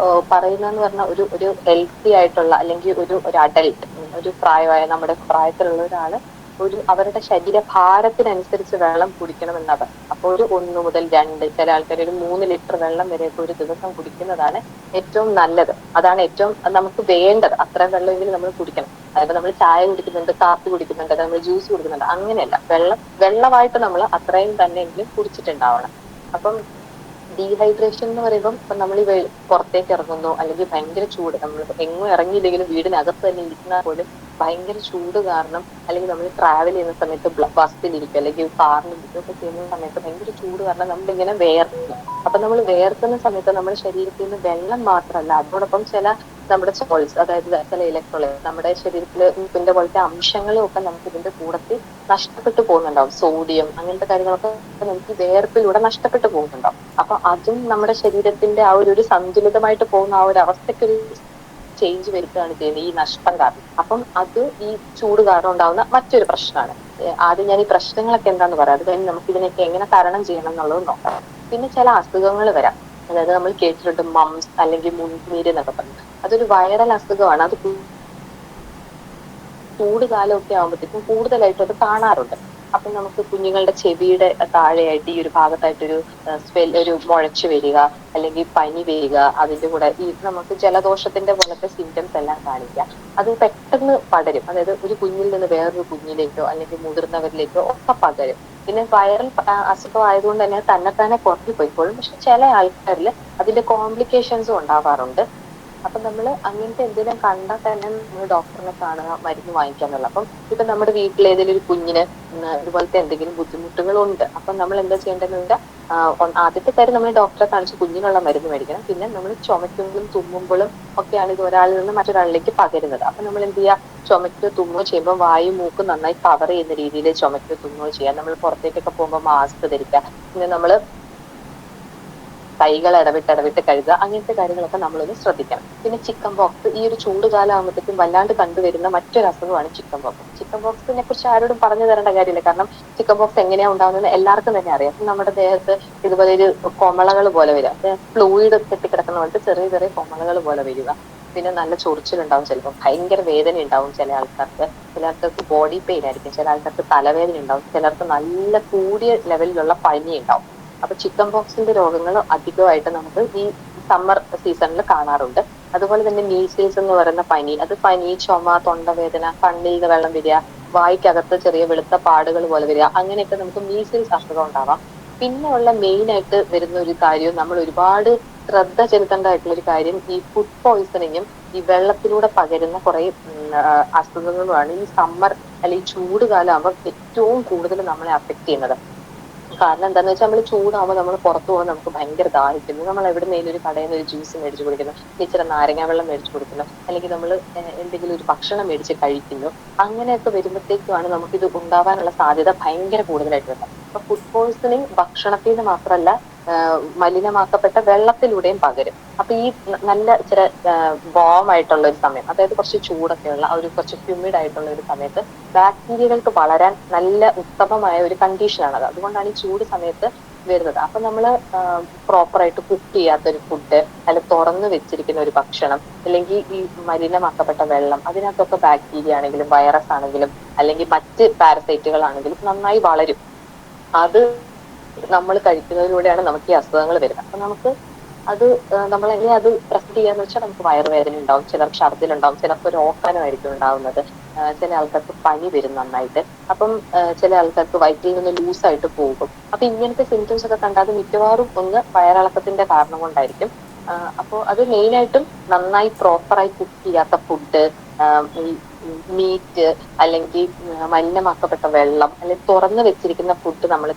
പറയുന്നതെന്ന് പറഞ്ഞാൽ ഒരു ഹെൽത്തി ആയിട്ടുള്ള അല്ലെങ്കിൽ ഒരു അഡൽട്ട്, ഒരു പ്രായമായ നമ്മുടെ പ്രായത്തിലുള്ള ഒരാള് അവരുടെ ശരീരഭാരത്തിനനുസരിച്ച് വെള്ളം കുടിക്കണമെന്നാണ്. അപ്പോൾ ഒരു 1 മുതൽ 2, ചില ആൾക്കാർ ഒരു 3 ലിറ്റർ വെള്ളം വരെയൊക്കെ ഒരു ദിവസം കുടിക്കുന്നതാണ് ഏറ്റവും നല്ലത്. അതാണ് ഏറ്റവും നമുക്ക് വേണ്ടത്. അത്രയും വെള്ളമെങ്കിലും നമ്മൾ കുടിക്കണം. അതായത് നമ്മൾ ചായ കുടിക്കുന്നുണ്ട്, കാപ്പി കുടിക്കുന്നുണ്ട്, നമ്മൾ ജ്യൂസ് കുടിക്കുന്നുണ്ട്, അങ്ങനെയല്ല. വെള്ളമായിട്ട് നമ്മൾ അത്രയും തന്നെ എങ്കിലും കുടിച്ചിട്ടുണ്ടാവണം. അപ്പം ഡീഹൈഡ്രേഷൻ എന്ന് പറയുമ്പോൾ ഇപ്പൊ നമ്മൾ ഈ പുറത്തേക്ക് ഇറങ്ങുന്നു, അല്ലെങ്കിൽ ഭയങ്കര ചൂട്, നമ്മൾ എങ്ങും ഇറങ്ങിയില്ലെങ്കിലും വീടിനകത്ത് തന്നെ ഇരിക്കുന്ന പോലും ഭയങ്കര ചൂട് കാരണം, അല്ലെങ്കിൽ നമ്മൾ ട്രാവൽ ചെയ്യുന്ന സമയത്ത് ബസ്സിലിരിക്കും അല്ലെങ്കിൽ കാറിലിരിക്കുകയൊക്കെ ചെയ്യുന്ന സമയത്ത് ഭയങ്കര ചൂട് കാരണം നമ്മളിങ്ങനെ വേർക്കുന്നു. അപ്പൊ നമ്മൾ വേർക്കുന്ന സമയത്ത് നമ്മുടെ ശരീരത്തിൽ നിന്ന് വെള്ളം മാത്രമല്ല, അതോടൊപ്പം നമ്മുടെ സോൾസ്, അതായത് ചില ഇലക്ട്രോലൈറ്റ്, നമ്മുടെ ശരീരത്തിൽ ഇതിന്റെ പോലത്തെ അംശങ്ങളും ഒക്കെ നമുക്ക് ഇതിന്റെ കൂടത്തിൽ നഷ്ടപ്പെട്ടു പോകുന്നുണ്ടാവും. സോഡിയം അങ്ങനത്തെ കാര്യങ്ങളൊക്കെ നമുക്ക് വേർപ്പിലൂടെ നഷ്ടപ്പെട്ടു പോകുന്നുണ്ടാവും. അപ്പൊ അതും നമ്മുടെ ശരീരത്തിന്റെ ആ ഒരു സന്തുലിതമായിട്ട് പോകുന്ന ആ ഒരു അവസ്ഥയ്ക്ക് ചേഞ്ച് വരുത്തുകയാണ് ചെയ്യുന്നത് ഈ നഷ്ടം കാരണം. അപ്പം അത് ഈ ചൂട് കാരണം ഉണ്ടാവുന്ന മറ്റൊരു പ്രശ്നമാണ്. ആദ്യം ഞാൻ ഈ പ്രശ്നങ്ങളൊക്കെ എന്താന്ന് പറയാം, അത് കഴിഞ്ഞ് നമുക്ക് ഇതിനൊക്കെ എങ്ങനെ തരണം ചെയ്യണം എന്നുള്ളത് നോക്കാം. പിന്നെ ചില അസുഖങ്ങൾ വരാം. അതായത് നമ്മൾ കേട്ടിട്ടുണ്ട് മംസ് അല്ലെങ്കിൽ മുൻനീര് എന്നൊക്കെ പറഞ്ഞു. അതൊരു വൈറൽ അസുഖമാണ്. അത് ചൂട് കാലമൊക്കെ ആകുമ്പോഴത്തേക്കും കൂടുതലായിട്ട് അത് കാണാറുണ്ട്. അപ്പം നമുക്ക് കുഞ്ഞുങ്ങളുടെ ചെവിയുടെ താഴെയായിട്ട് ഈ ഒരു ഭാഗത്തായിട്ടൊരു ഒരു മുഴച്ചു വരിക, അല്ലെങ്കിൽ പനി വരിക, അതിന്റെ കൂടെ ഈ നമുക്ക് ജലദോഷത്തിന്റെ പോലത്തെ സിംറ്റംസ് എല്ലാം കാണിക്കാം. അത് പെട്ടെന്ന് പടരും. അതായത് ഒരു കുഞ്ഞിൽ നിന്ന് വേറൊരു കുഞ്ഞിലേക്കോ അല്ലെങ്കിൽ മുതിർന്നവരിലേക്കോ ഒക്കെ പകരും. പിന്നെ വൈറൽ അസുഖം ആയതുകൊണ്ട് തന്നെ തന്നെ കുറഞ്ഞു പോയിക്കോളും. പക്ഷെ ചില ആൾക്കാരിൽ അതിന്റെ കോംപ്ലിക്കേഷൻസും ഉണ്ടാവാറുണ്ട്. അപ്പൊ നമ്മൾ അങ്ങനത്തെ എന്തെങ്കിലും കണ്ടാൽ തന്നെ നമ്മൾ ഡോക്ടറിനെ കാണുക, മരുന്ന് വാങ്ങിക്കാന്നുള്ള. അപ്പം ഇപ്പൊ നമ്മുടെ വീട്ടിൽ ഏതെങ്കിലും ഒരു കുഞ്ഞിന് ഇതുപോലത്തെ എന്തെങ്കിലും ബുദ്ധിമുട്ടുകളുണ്ട്. അപ്പം നമ്മൾ എന്താ ചെയ്യേണ്ടതെന്ന് വെച്ചാൽ ആദ്യത്തെ കാര്യം നമ്മൾ ഡോക്ടറെ കാണിച്ച് കുഞ്ഞിനുള്ള മരുന്ന് മേടിക്കണം. പിന്നെ നമ്മൾ ചുമക്കുമ്പോഴും തുമ്മുമ്പോഴും ഒക്കെയാണ് ഇത് ഒരാളിൽ നിന്ന് മറ്റൊരാളിലേക്ക് പകരുന്നത്. അപ്പൊ നമ്മൾ എന്ത് ചെയ്യുക, ചുമക്കോ തുമ്മോ ചെയ്യുമ്പോൾ വായു മൂക്ക് നന്നായി കവർ ചെയ്യുന്ന രീതിയിൽ ചുമക്കോ തുമ്മോ ചെയ്യാം. നമ്മൾ പുറത്തേക്കൊക്കെ പോകുമ്പോൾ മാസ്ക് ധരിക്കുക. പിന്നെ നമ്മൾ കൈകൾ ഇടവിട്ട് കഴുകുക. അങ്ങനത്തെ കാര്യങ്ങളൊക്കെ നമ്മളൊന്ന് ശ്രദ്ധിക്കണം. പിന്നെ ചിക്കൻ ബോക്സ് ഈ ഒരു ചൂട് കാലം ആകുമ്പോഴത്തേക്കും വല്ലാണ്ട് കണ്ടുവരുന്ന മറ്റൊരു അസുഖമാണ് ചിക്കൻ ബോക്സ്. ചിക്കൻ ബോക്സിനെ കുറിച്ച് ആരോടും പറഞ്ഞു തരേണ്ട കാര്യമില്ല. കാരണം ചിക്കൻ ബോക്സ് എങ്ങനെയാ ഉണ്ടാകുന്നത് എല്ലാവർക്കും തന്നെ അറിയാം. നമ്മുടെ ദേഹത്ത് ഇതുപോലെ ഒരു കൊമളകൾ പോലെ വരിക, ഫ്ലൂയിഡ് കെട്ടിക്കിടക്കുന്ന പോലത്തെ ചെറിയ ചെറിയ കൊമളകൾ പോലെ വരിക. പിന്നെ നല്ല ചൊറിച്ചിലുണ്ടാവും, ചിലപ്പോൾ ഭയങ്കര വേദന ഉണ്ടാവും ചില ആൾക്കാർക്ക്. ചില ആൾക്കാർക്ക് ബോഡി പെയിൻ ആയിരിക്കും, ചില ആൾക്കാർക്ക് തലവേദന ഉണ്ടാവും, ചിലർക്ക് നല്ല കൂടിയ ലെവലിലുള്ള പനി ഉണ്ടാവും. അപ്പൊ ചിക്കൻ ബോക്സിന്റെ രോഗങ്ങൾ അധികമായിട്ട് നമുക്ക് ഈ സമ്മർ സീസണിൽ കാണാറുണ്ട്. അതുപോലെ തന്നെ മീസിൽസ് എന്ന് പറയുന്ന പനി, അത് പനി, ചുമ, തൊണ്ടവേദന, കണ്ണിൽ നിന്ന് വെള്ളം വരിക, വായിക്കകത്ത് ചെറിയ വെളുത്ത പാടുകൾ പോലെ വരിക, അങ്ങനെയൊക്കെ നമുക്ക് മീസിൽസ് അസുഖം ഉണ്ടാവാം. പിന്നെ ഉള്ള മെയിൻ ആയിട്ട് വരുന്ന ഒരു കാര്യവും നമ്മൾ ഒരുപാട് ശ്രദ്ധ ചെലുത്തേണ്ടതായിട്ടുള്ള ഒരു കാര്യം ഈ ഫുഡ് പോയിസണിങ്ങും ഈ വെള്ളത്തിലൂടെ പകരുന്ന കുറെ അസുഖങ്ങളുമാണ് ഈ സമ്മർ അല്ലെങ്കിൽ ചൂട് കാലം ആകുമ്പോൾ ഏറ്റവും കൂടുതൽ നമ്മളെ അഫക്ട് ചെയ്യുന്നത്. കാരണം എന്താന്ന് വെച്ചാൽ നമ്മൾ ചൂടാകുമ്പോൾ നമ്മൾ പുറത്തു പോകുമ്പോൾ നമുക്ക് ഭയങ്കര ദാഹിക്കുന്നു. നമ്മൾ എവിടുന്നേലും ഒരു കടയിൽ നിന്ന് ഒരു ജ്യൂസ് മേടിച്ചു കുടിക്കുന്നു, ഇച്ചിരി നാരങ്ങ വെള്ളം മേടിച്ചു കൊടുക്കുന്നു, അല്ലെങ്കിൽ നമ്മൾ എന്തെങ്കിലും ഒരു ഭക്ഷണം മേടിച്ച് കഴിക്കുന്നു. അങ്ങനെയൊക്കെ വരുമ്പോഴത്തേക്കുമാണ് നമുക്കിത് ഉണ്ടാവാനുള്ള സാധ്യത ഭയങ്കര കൂടുതലായിട്ട് വരുന്നത്. അപ്പൊ ഫുഡ് പോയിസണിങ് ഭക്ഷണത്തിൽ നിന്ന് മാത്രമല്ല മലിനമാക്കപ്പെട്ട വെള്ളത്തിലൂടെയും പകരും. അപ്പൊ ഈ നല്ല ഇച്ചിരി വാം ആയിട്ടുള്ള ഒരു സമയം, അതായത് കുറച്ച് ചൂടൊക്കെയുള്ള ഒരു കുറച്ച് ഹ്യൂമിഡ് ആയിട്ടുള്ള ഒരു സമയത്ത് ബാക്ടീരിയകൾക്ക് വളരാൻ നല്ല ഉത്തമമായ ഒരു കണ്ടീഷനാണത്. അതുകൊണ്ടാണ് ഈ ചൂട് സമയത്ത് വരുന്നത്. അപ്പൊ നമ്മള് പ്രോപ്പറായിട്ട് കുക്ക് ചെയ്യാത്തൊരു ഫുഡ്, അല്ലെങ്കിൽ തുറന്നു വെച്ചിരിക്കുന്ന ഒരു ഭക്ഷണം, അല്ലെങ്കിൽ ഈ മലിനമാക്കപ്പെട്ട വെള്ളം, അതിനകത്തൊക്കെ ബാക്ടീരിയ ആണെങ്കിലും വൈറസ് ആണെങ്കിലും അല്ലെങ്കിൽ മറ്റ് പാരസൈറ്റുകളാണെങ്കിലും നന്നായി വളരും. അത് നമ്മൾ കഴിക്കുന്നതിലൂടെയാണ് നമുക്ക് ഈ അസുഖങ്ങൾ വരുന്നത്. അപ്പൊ നമുക്ക് അത് നമ്മൾ എങ്ങനെ അത് പ്രസന്റ് ചെയ്യാന്ന് വെച്ചാൽ നമുക്ക് വയറുവേദന ഉണ്ടാവും, ചിലർക്ക് ഛർദ്ദിലുണ്ടാവും, ചിലർക്ക് ഒരു ഓക്കാനമായിരിക്കും ഉണ്ടാവുന്നത്, ചില ആൾക്കാർക്ക് പനി വരും നന്നായിട്ട്. അപ്പം ചില ആൾക്കാർക്ക് വയറ്റിൽ നിന്ന് ലൂസായിട്ട് പോകും. അപ്പൊ ഇങ്ങനത്തെ സിംറ്റംസ് ഒക്കെ കണ്ടാൽ മിക്കവാറും ഒന്ന് വയറിളക്കത്തിന്റെ കാരണം കൊണ്ടായിരിക്കും. അപ്പോൾ അത് മെയിനായിട്ടും നന്നായി പ്രോപ്പറായി കുക്ക് ചെയ്യാത്ത ഫുഡ്, മീറ്റ്, അല്ലെങ്കിൽ മലിനമാക്കപ്പെട്ട വെള്ളം, അല്ലെങ്കിൽ തുറന്നു വെച്ചിരിക്കുന്ന ഫുഡ് നമ്മൾ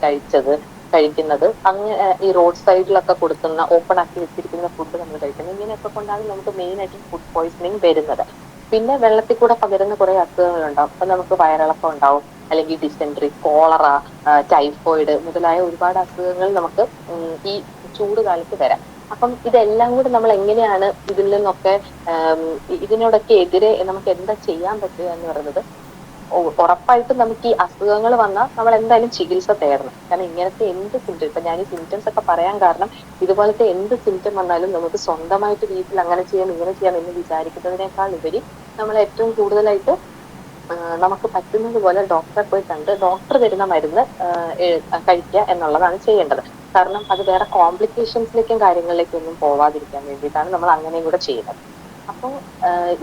കഴിക്കുന്നത്, അങ്ങനെ ഈ റോഡ് സൈഡിലൊക്കെ കൊടുക്കുന്ന ഓപ്പൺ ആക്കി വെച്ചിരിക്കുന്ന ഫുഡ് നമ്മൾ കഴിക്കുന്നത്, ഇങ്ങനെയൊക്കെ കൊണ്ടാണ് നമുക്ക് മെയിൻ ആയിട്ട് ഫുഡ് പോയിസണിങ് വരുന്നത്. പിന്നെ വെള്ളത്തിൽ കൂടെ പകരുന്ന കുറെ അസുഖങ്ങളുണ്ടാവും. അപ്പൊ നമുക്ക് വയറിളക്കം ഉണ്ടാവും, അല്ലെങ്കിൽ ഡിസെൻട്രി, കോളറ, ടൈഫോയിഡ് മുതലായ ഒരുപാട് അസുഖങ്ങൾ നമുക്ക് ഈ ചൂട് കാലത്ത് വരാം. അപ്പം ഇതെല്ലാം കൂടി നമ്മൾ എങ്ങനെയാണ് ഇതിൽ നിന്നൊക്കെ ഇതിനോടൊക്കെ എതിരെ നമുക്ക് എന്താ ചെയ്യാൻ പറ്റുക എന്ന് പറയുന്നത്, ഉറപ്പായിട്ടും നമുക്ക് ഈ അസുഖങ്ങൾ വന്നാൽ നമ്മൾ എന്തായാലും ചികിത്സ തേടണം. കാരണം ഇങ്ങനത്തെ എന്ത് സിംറ്റം, ഇപ്പൊ ഞാൻ ഈ സിംറ്റംസ് ഒക്കെ പറയാൻ കാരണം ഇതുപോലത്തെ എന്ത് സിംറ്റം വന്നാലും നമുക്ക് സ്വന്തമായിട്ട് വീട്ടിൽ അങ്ങനെ ചെയ്യാം ഇങ്ങനെ ചെയ്യാം എന്ന് വിചാരിക്കുന്നതിനേക്കാൾ ഉപരി നമ്മൾ ഏറ്റവും കൂടുതലായിട്ട് നമുക്ക് പറ്റുന്നത് പോലെ ഡോക്ടറെ പോയി കണ്ട് ഡോക്ടർ തരുന്ന മരുന്ന് കഴിക്കുക എന്നുള്ളതാണ് ചെയ്യേണ്ടത്. കാരണം അത് വേറെ കോംപ്ലിക്കേഷൻസിലേക്കും കാര്യങ്ങളിലേക്കും ഒന്നും പോവാതിരിക്കാൻ വേണ്ടിയിട്ടാണ് നമ്മൾ അങ്ങനെയും കൂടെ ചെയ്യുന്നത്. അപ്പോൾ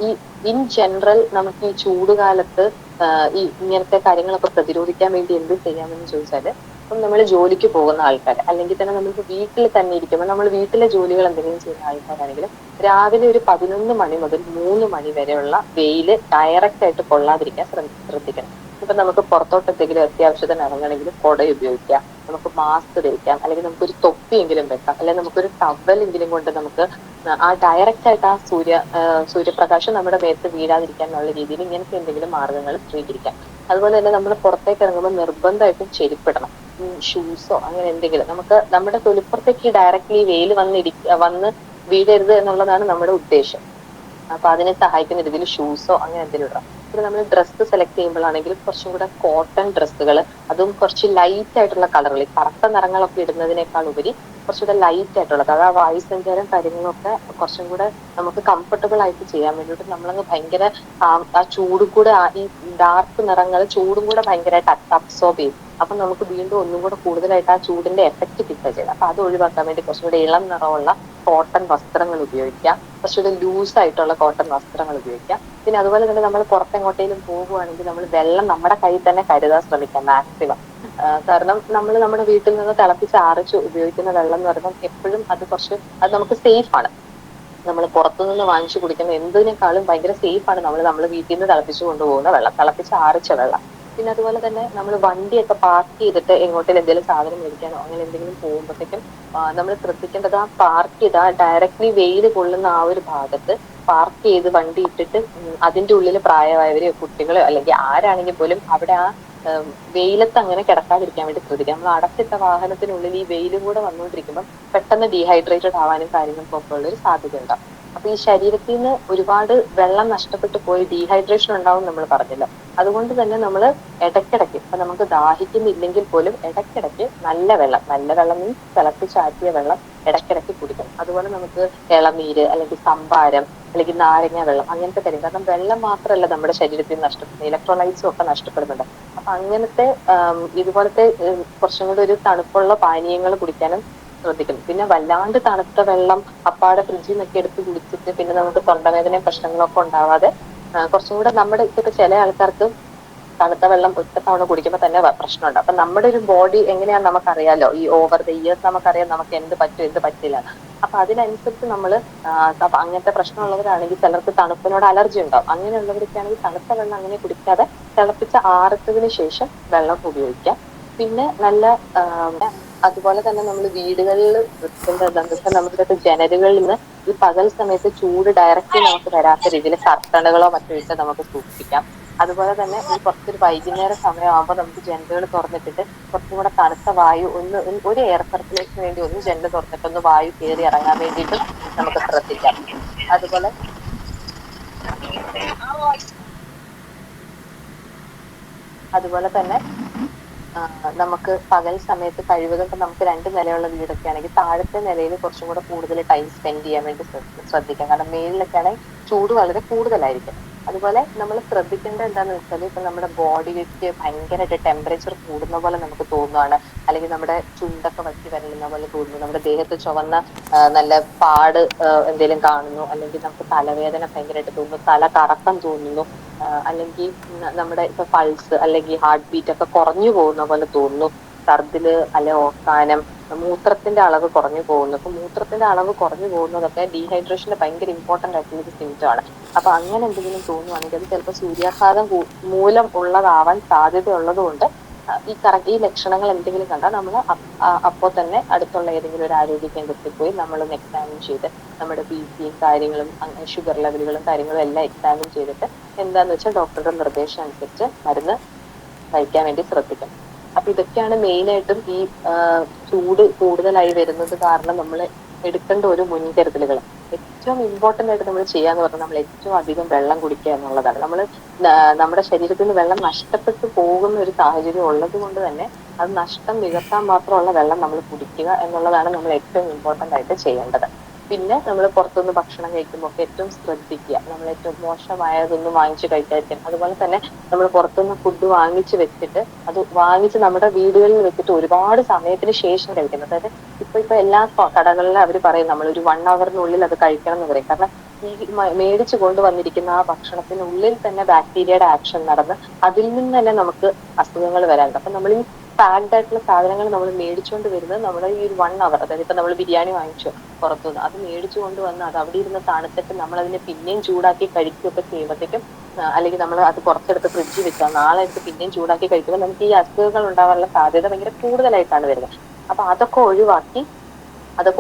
ഈ ഇൻ ജനറൽ നമുക്ക് ഈ ചൂടുകാലത്ത് ഈ ഇങ്ങനത്തെ കാര്യങ്ങളൊക്കെ പ്രതിരോധിക്കാൻ വേണ്ടി എന്ത് ചെയ്യാമെന്ന് ചോദിച്ചാല്, ഇപ്പം നമ്മൾ ജോലിക്ക് പോകുന്ന ആൾക്കാർ, അല്ലെങ്കിൽ തന്നെ നമുക്ക് വീട്ടിൽ തന്നെ ഇരിക്കുമ്പോൾ നമ്മൾ വീട്ടിലെ ജോലികൾ എന്തെങ്കിലും ചെയ്യുന്ന ആൾക്കാരാണെങ്കിലും രാവിലെ ഒരു 11 മണി മുതൽ 3 മണി വരെയുള്ള വെയില് ഡയറക്റ്റ് ആയിട്ട് കൊള്ളാതിരിക്കാൻ ശ്രദ്ധിക്കണം. ഇപ്പൊ നമുക്ക് പുറത്തോട്ട് എന്തെങ്കിലും അത്യാവശ്യത്തിന് ഇറങ്ങണമെങ്കിൽ കുട ഉപയോഗിക്കാം, നമുക്ക് മാസ്ക് ധരിക്കാം, അല്ലെങ്കിൽ നമുക്കൊരു തൊപ്പിയെങ്കിലും വെക്കാം, അല്ലെങ്കിൽ നമുക്കൊരു ടവലെങ്കിലും കൊണ്ട് നമുക്ക് ആ ഡയറക്റ്റ് ആയിട്ട് ആ സൂര്യപ്രകാശം നമ്മുടെ മേത്ത് വീഴാതിരിക്കാനുള്ള രീതിയിൽ ഇങ്ങനത്തെ എന്തെങ്കിലും മാർഗങ്ങൾ സ്വീകരിക്കാം. അതുപോലെ തന്നെ നമ്മൾ പുറത്തേക്ക് ഇറങ്ങുമ്പോൾ നിർബന്ധമായിട്ടും ചെരുപ്പിടണം, ഷൂസോ അങ്ങനെ എന്തെങ്കിലും. നമുക്ക് നമ്മുടെ തൊലിപ്പുറത്തേക്ക് ഡയറക്റ്റ്ലി വെയിൽ വന്ന് വീഴരുത് എന്നുള്ളതാണ് നമ്മുടെ ഉദ്ദേശം. അപ്പൊ അതിനെ സഹായിക്കുന്ന രീതിയിൽ ഷൂസോ അങ്ങനെ എന്തെങ്കിലും ഇടാം. പിന്നെ നമ്മൾ ഡ്രസ്സ് സെലക്ട് ചെയ്യുമ്പോഴാണെങ്കിൽ കുറച്ചും കൂടെ കോട്ടൺ ഡ്രസ്സുകൾ, അതും കുറച്ച് ലൈറ്റ് ആയിട്ടുള്ള കളറുകൾ, ഈ കറുത്ത നിറങ്ങളൊക്കെ ഇടുന്നതിനേക്കാൾ ഉപരി കുറച്ചുകൂടെ ലൈറ്റ് ആയിട്ടുള്ളത്, അത് ആ വായുസഞ്ചാരം കാര്യങ്ങളും ഒക്കെ കുറച്ചും കൂടെ നമുക്ക് കംഫർട്ടബിൾ ആയിട്ട് ചെയ്യാൻ വേണ്ടിയിട്ട് നമ്മളങ്ങ് ഭയങ്കര ആ ചൂടും കൂടെ ഈ ഡാർക്ക് നിറങ്ങൾ ചൂടും കൂടെ ഭയങ്കരമായിട്ട് അബ്സോർബ് ചെയ്യും. അപ്പൊ നമുക്ക് വീണ്ടും ഒന്നും കൂടെ കൂടുതലായിട്ട് ആ ചൂടിന്റെ എഫക്ട് കിട്ടുക ചെയ്യും. അപ്പൊ അത് ഒഴിവാക്കാൻ വേണ്ടി കുറച്ചുകൂടെ ഇളം നിറമുള്ള കോട്ടൺ വസ്ത്രങ്ങൾ ഉപയോഗിക്കാം, കുറച്ചുകൂടെ ലൂസ് ആയിട്ടുള്ള കോട്ടൺ വസ്ത്രങ്ങൾ ഉപയോഗിക്കാം. പിന്നെ അതുപോലെ തന്നെ നമ്മൾ പുറത്തെങ്ങോട്ടേലും പോകുവാണെങ്കിൽ നമ്മൾ വെള്ളം നമ്മുടെ കയ്യിൽ തന്നെ കരുതാൻ ശ്രമിക്കാം മാക്സിമം. കാരണം നമ്മൾ നമ്മുടെ വീട്ടിൽ നിന്ന് തിളപ്പിച്ച് ആറിച്ച് ഉപയോഗിക്കുന്ന വെള്ളം എന്ന് പറയുമ്പോൾ എപ്പോഴും അത് നമുക്ക് സേഫ് ആണ്. നമ്മൾ പുറത്തുനിന്ന് വാങ്ങിച്ചു കുടിക്കുന്ന എന്തിനേക്കാളും ഭയങ്കര സേഫ് ആണ് നമ്മൾ വീട്ടിൽ നിന്ന് തിളപ്പിച്ചു കൊണ്ടുപോകുന്ന വെള്ളം, തിളപ്പിച്ച് ആറിച്ച വെള്ളം. പിന്നെ അതുപോലെ തന്നെ നമ്മൾ വണ്ടിയൊക്കെ പാർക്ക് ചെയ്തിട്ട് എങ്ങോട്ടെങ്കിലും എന്തെങ്കിലും സാധനം മേടിക്കാനോ അങ്ങനെ എന്തെങ്കിലും പോകുമ്പോഴത്തേക്കും നമ്മൾ ശ്രദ്ധിക്കേണ്ടത് ആ പാർക്ക് ചെയ്ത് ഡയറക്ട്ലി വെയിൽ കൊള്ളുന്ന ആ ഒരു ഭാഗത്ത് പാർക്ക് ചെയ്ത് വണ്ടി ഇട്ടിട്ട് അതിന്റെ ഉള്ളിൽ പ്രായമായവരെയോ കുട്ടികളോ അല്ലെങ്കിൽ ആരാണെങ്കിൽ പോലും അവിടെ ആ വെയിലത്ത് അങ്ങനെ കിടക്കാതിരിക്കാൻ വേണ്ടി ശ്രദ്ധിക്കുക. നമ്മൾ അടച്ചിട്ട വാഹനത്തിനുള്ളിൽ ഈ വെയിലും കൂടെ വന്നുകൊണ്ടിരിക്കുമ്പോൾ പെട്ടെന്ന് ഡീഹൈഡ്രേറ്റഡ് ആവാനും കാര്യങ്ങൾക്കൊക്കെ ഉള്ള ഒരു സാധ്യത ഉണ്ടാവും. അപ്പൊ ഈ ശരീരത്തിൽ നിന്ന് ഒരുപാട് വെള്ളം നഷ്ടപ്പെട്ടു പോയി ഡീഹൈഡ്രേഷൻ ഉണ്ടാവും നമ്മൾ പറഞ്ഞല്ലോ. അതുകൊണ്ട് തന്നെ നമ്മൾ ഇടയ്ക്കിടയ്ക്ക് ഇപ്പൊ നമുക്ക് ദാഹിക്കുന്നില്ലെങ്കിൽ പോലും ഇടയ്ക്കിടയ്ക്ക് നല്ല വെള്ളം മീൻസ് തിളപ്പിച്ചാറ്റിയ വെള്ളം ഇടയ്ക്കിടയ്ക്ക് കുടിക്കണം. അതുപോലെ നമുക്ക് ഇളനീര് അല്ലെങ്കിൽ സംഭാരം അല്ലെങ്കിൽ നാരങ്ങ വെള്ളം അങ്ങനത്തെ കാര്യം, കാരണം വെള്ളം മാത്രമല്ല നമ്മുടെ ശരീരത്തിൽ നിന്ന് നഷ്ടപ്പെടുന്നത്, ഇലക്ട്രോലൈറ്റ്സും ഒക്കെ നഷ്ടപ്പെടുന്നുണ്ട്. അപ്പൊ അങ്ങനത്തെ ഇതുപോലത്തെ കുറച്ചും കൂടി ഒരു തണുപ്പുള്ള പാനീയങ്ങൾ കുടിക്കാനും ശ്രദ്ധിക്കണം. പിന്നെ വല്ലാണ്ട് തണുത്ത വെള്ളം അപ്പാടെ ഫ്രിഡ്ജിൽ നിന്നൊക്കെ എടുത്ത് കുടിച്ചിട്ട് പിന്നെ നമുക്ക് തൊണ്ടവേദനയും പ്രശ്നങ്ങളൊക്കെ ഉണ്ടാവാതെ കുറച്ചും കൂടെ നമ്മുടെ ഇപ്പൊ ചില ആൾക്കാർക്ക് തണുത്ത വെള്ളം ഒറ്റ തവണ കുടിക്കുമ്പോൾ തന്നെ പ്രശ്നമുണ്ട്. അപ്പൊ നമ്മുടെ ഒരു ബോഡി എങ്ങനെയാന്ന് നമുക്കറിയാലോ, ഈ ഓവർ ദ ഇയേഴ്സ് നമുക്കറിയാം നമുക്ക് എന്ത് പറ്റും എന്ത് പറ്റില്ല. അപ്പൊ അതിനനുസരിച്ച് നമ്മൾ അങ്ങനത്തെ പ്രശ്നമുള്ളവരാണെങ്കിൽ ചിലർക്ക് തണുപ്പിനോട് അലർജി ഉണ്ടാവും. അങ്ങനെയുള്ളവർക്കാണെങ്കിൽ തണുത്ത വെള്ളം അങ്ങനെ കുടിക്കാതെ തിളപ്പിച്ച ആറിച്ചതിന് ശേഷം വെള്ളം ഉപയോഗിക്കാം. പിന്നെ നല്ല അതുപോലെ തന്നെ നമ്മൾ വീടുകളിൽ വെക്കേണ്ടത് എന്താണെന്ന് വെച്ചാൽ നമ്മുടെ ജനലുകളിൽ നിന്ന് ഈ പകൽ സമയത്ത് ചൂട് ഡയറക്റ്റ്ലി നമുക്ക് വരാത്ത രീതിയിൽ കർട്ടണുകളോ മറ്റോ ഇട്ട് നമുക്ക് സൂക്ഷിക്കാം. അതുപോലെ തന്നെ ഈ കുറച്ചൊരു വൈകുന്നേര സമയമാകുമ്പോൾ നമുക്ക് ജനലുകൾ തുറന്നിട്ടിട്ട് കുറച്ചും കൂടെ തണുത്ത വായു ഒരു എയർ സർക്കുലേഷന് വേണ്ടി ഒന്ന് ജനൽ തുറന്നിട്ട് ഒന്ന് വായു കയറി ഇറങ്ങാൻ വേണ്ടിയിട്ടും നമുക്ക് ശ്രദ്ധിക്കാം. അതുപോലെ തന്നെ നമുക്ക് പകൽ സമയത്ത് കഴിവതും നമുക്ക് 2 നിലയുള്ള വീടൊക്കെ ആണെങ്കിൽ താഴത്തെ നിലയിൽ കുറച്ചും കൂടെ കൂടുതൽ ടൈം സ്പെൻഡ് ചെയ്യാൻ വേണ്ടി ശ്രദ്ധിക്കാം. കാരണം മേളിലൊക്കെ ആണെങ്കിൽ ചൂട് വളരെ കൂടുതലായിരിക്കും. അതുപോലെ നമ്മൾ ശ്രദ്ധിക്കേണ്ടത് എന്താണെന്ന് വെച്ചാൽ ഇപ്പൊ നമ്മുടെ ബോഡിക്ക് ഭയങ്കരമായിട്ട് ടെമ്പറേച്ചർ കൂടുന്ന പോലെ നമുക്ക് തോന്നുകയാണ്, അല്ലെങ്കിൽ നമ്മുടെ ചുണ്ടൊക്കെ വറ്റി വരളുന്ന പോലെ തോന്നുന്നു, നമ്മുടെ ദേഹത്ത് ചുവന്ന നല്ല പാട് എന്തെങ്കിലും കാണുന്നു, അല്ലെങ്കിൽ നമുക്ക് തലവേദന ഭയങ്കരമായിട്ട് തോന്നുന്നു, തല കറക്കം തോന്നുന്നു, അല്ലെങ്കിൽ നമ്മുടെ ഇപ്പൊ പൾസ് അല്ലെങ്കിൽ ഹാർട്ട് ബീറ്റ് ഒക്കെ കുറഞ്ഞു പോകുന്ന പോലെ തോന്നുന്നു, ഛർദില് അല്ലെ ഓക്കാനം, മൂത്രത്തിന്റെ അളവ് കുറഞ്ഞു പോകുന്നു. അപ്പൊ മൂത്രത്തിന്റെ അളവ് കുറഞ്ഞു പോകുന്നതൊക്കെ ഡീഹൈഡ്രേഷന്റെ ഭയങ്കര ഇമ്പോർട്ടന്റ് ആയിട്ടുള്ള ഒരു സിംറ്റം ആണ്. അപ്പൊ അങ്ങനെ എന്തെങ്കിലും തോന്നുവാണെങ്കിൽ അത് ചിലപ്പോൾ സൂര്യാഘാതം മൂലം ഉള്ളതാവാൻ സാധ്യത ഉള്ളതുകൊണ്ട് ഈ ലക്ഷണങ്ങൾ എന്തെങ്കിലും കണ്ടാൽ നമ്മൾ അപ്പോൾ തന്നെ അടുത്തുള്ള ഏതെങ്കിലും ഒരു ആരോഗ്യ കേന്ദ്രത്തിൽ പോയി നമ്മളൊന്ന് എക്സാമിൻ ചെയ്ത് നമ്മുടെ ബിപിയും കാര്യങ്ങളും ഷുഗർ ലെവലുകളും കാര്യങ്ങളും എല്ലാം എക്സാമിൻ ചെയ്തിട്ട് എന്താന്ന് വെച്ചാൽ ഡോക്ടറുടെ നിർദ്ദേശം അനുസരിച്ച് മരുന്ന് കഴിക്കാൻ വേണ്ടി ശ്രദ്ധിക്കണം. അപ്പൊ ഇതൊക്കെയാണ് മെയിനായിട്ടും ഈ ചൂട് കൂടുതലായി വരുന്നത് കാരണം നമ്മൾ എടുക്കേണ്ട ഒരു മുൻകരുതലുകൾ. ഏറ്റവും ഇമ്പോർട്ടന്റ് ആയിട്ട് നമ്മൾ ചെയ്യാന്ന് പറഞ്ഞാൽ നമ്മൾ ഏറ്റവും അധികം വെള്ളം കുടിക്കുക എന്നുള്ളതാണ്. നമ്മൾ നമ്മുടെ ശരീരത്തിൽ നിന്ന് വെള്ളം നഷ്ടപ്പെട്ടു പോകുന്ന ഒരു സാഹചര്യം ഉള്ളത് കൊണ്ട് തന്നെ അത് നഷ്ടം നികത്താൻ മാത്രമുള്ള വെള്ളം നമ്മൾ കുടിക്കുക എന്നുള്ളതാണ് നമ്മൾ ഏറ്റവും ഇമ്പോർട്ടന്റ് ആയിട്ട് ചെയ്യേണ്ടത്. പിന്നെ നമ്മൾ പുറത്തുനിന്ന് ഭക്ഷണം കഴിക്കുമ്പോൾ ഒക്കെ ഏറ്റവും ശ്രദ്ധിക്കുക, നമ്മൾ ഏറ്റവും മോശമായതൊന്നും വാങ്ങിച്ച് കഴിക്കാതിരിക്കാൻ. അതുപോലെ തന്നെ നമ്മൾ പുറത്തുനിന്ന് ഫുഡ് വാങ്ങിച്ച് വെച്ചിട്ട് അത് വാങ്ങിച്ച് നമ്മുടെ വീടുകളിൽ വെച്ചിട്ട് ഒരുപാട് സമയത്തിന് ശേഷം കഴിക്കുന്നത്. അതായത് ഇപ്പൊ എല്ലാ കടകളിലും അവർ പറയും നമ്മളൊരു 1 hourനുള്ളിൽ അത് കഴിക്കണം എന്ന് പറയും. കാരണം ഈ മേടിച്ചു കൊണ്ടുവന്നിരിക്കുന്ന ആ ഭക്ഷണത്തിനുള്ളിൽ തന്നെ ബാക്ടീരിയയുടെ ആക്ഷൻ നടന്ന് അതിൽ നിന്ന് തന്നെ നമുക്ക് അസുഖങ്ങൾ വരാറുണ്ട്. അപ്പൊ നമ്മൾ ഈ പാക്ഡ് ആയിട്ടുള്ള സാധനങ്ങൾ നമ്മൾ മേടിച്ചുകൊണ്ട് വരുന്നത് നമ്മുടെ ഈ ഒരു 1 hour, അതായത് ഇപ്പൊ നമ്മൾ ബിരിയാണി വാങ്ങിച്ചു പുറത്തുനിന്ന്, അത് മേടിച്ചു കൊണ്ടുവന്ന് അത് അവിടെ ഇരുന്ന് തണുത്തിട്ട് നമ്മൾ അതിനെ പിന്നെയും ചൂടാക്കി കഴിക്കുകയൊക്കെ ചെയ്യുമ്പോഴത്തേക്കും, അല്ലെങ്കിൽ നമ്മൾ അത് കുറച്ചെടുത്ത് ഫ്രിഡ്ജിൽ വെച്ചാൽ നാളെ എടുത്ത് പിന്നെയും ചൂടാക്കി കഴിക്കുമ്പോൾ നമുക്ക് ഈ അസുഖങ്ങൾ ഉണ്ടാവാനുള്ള സാധ്യത ഭയങ്കര കൂടുതലായിട്ടാണ് വരുന്നത്. അപ്പൊ അതൊക്കെ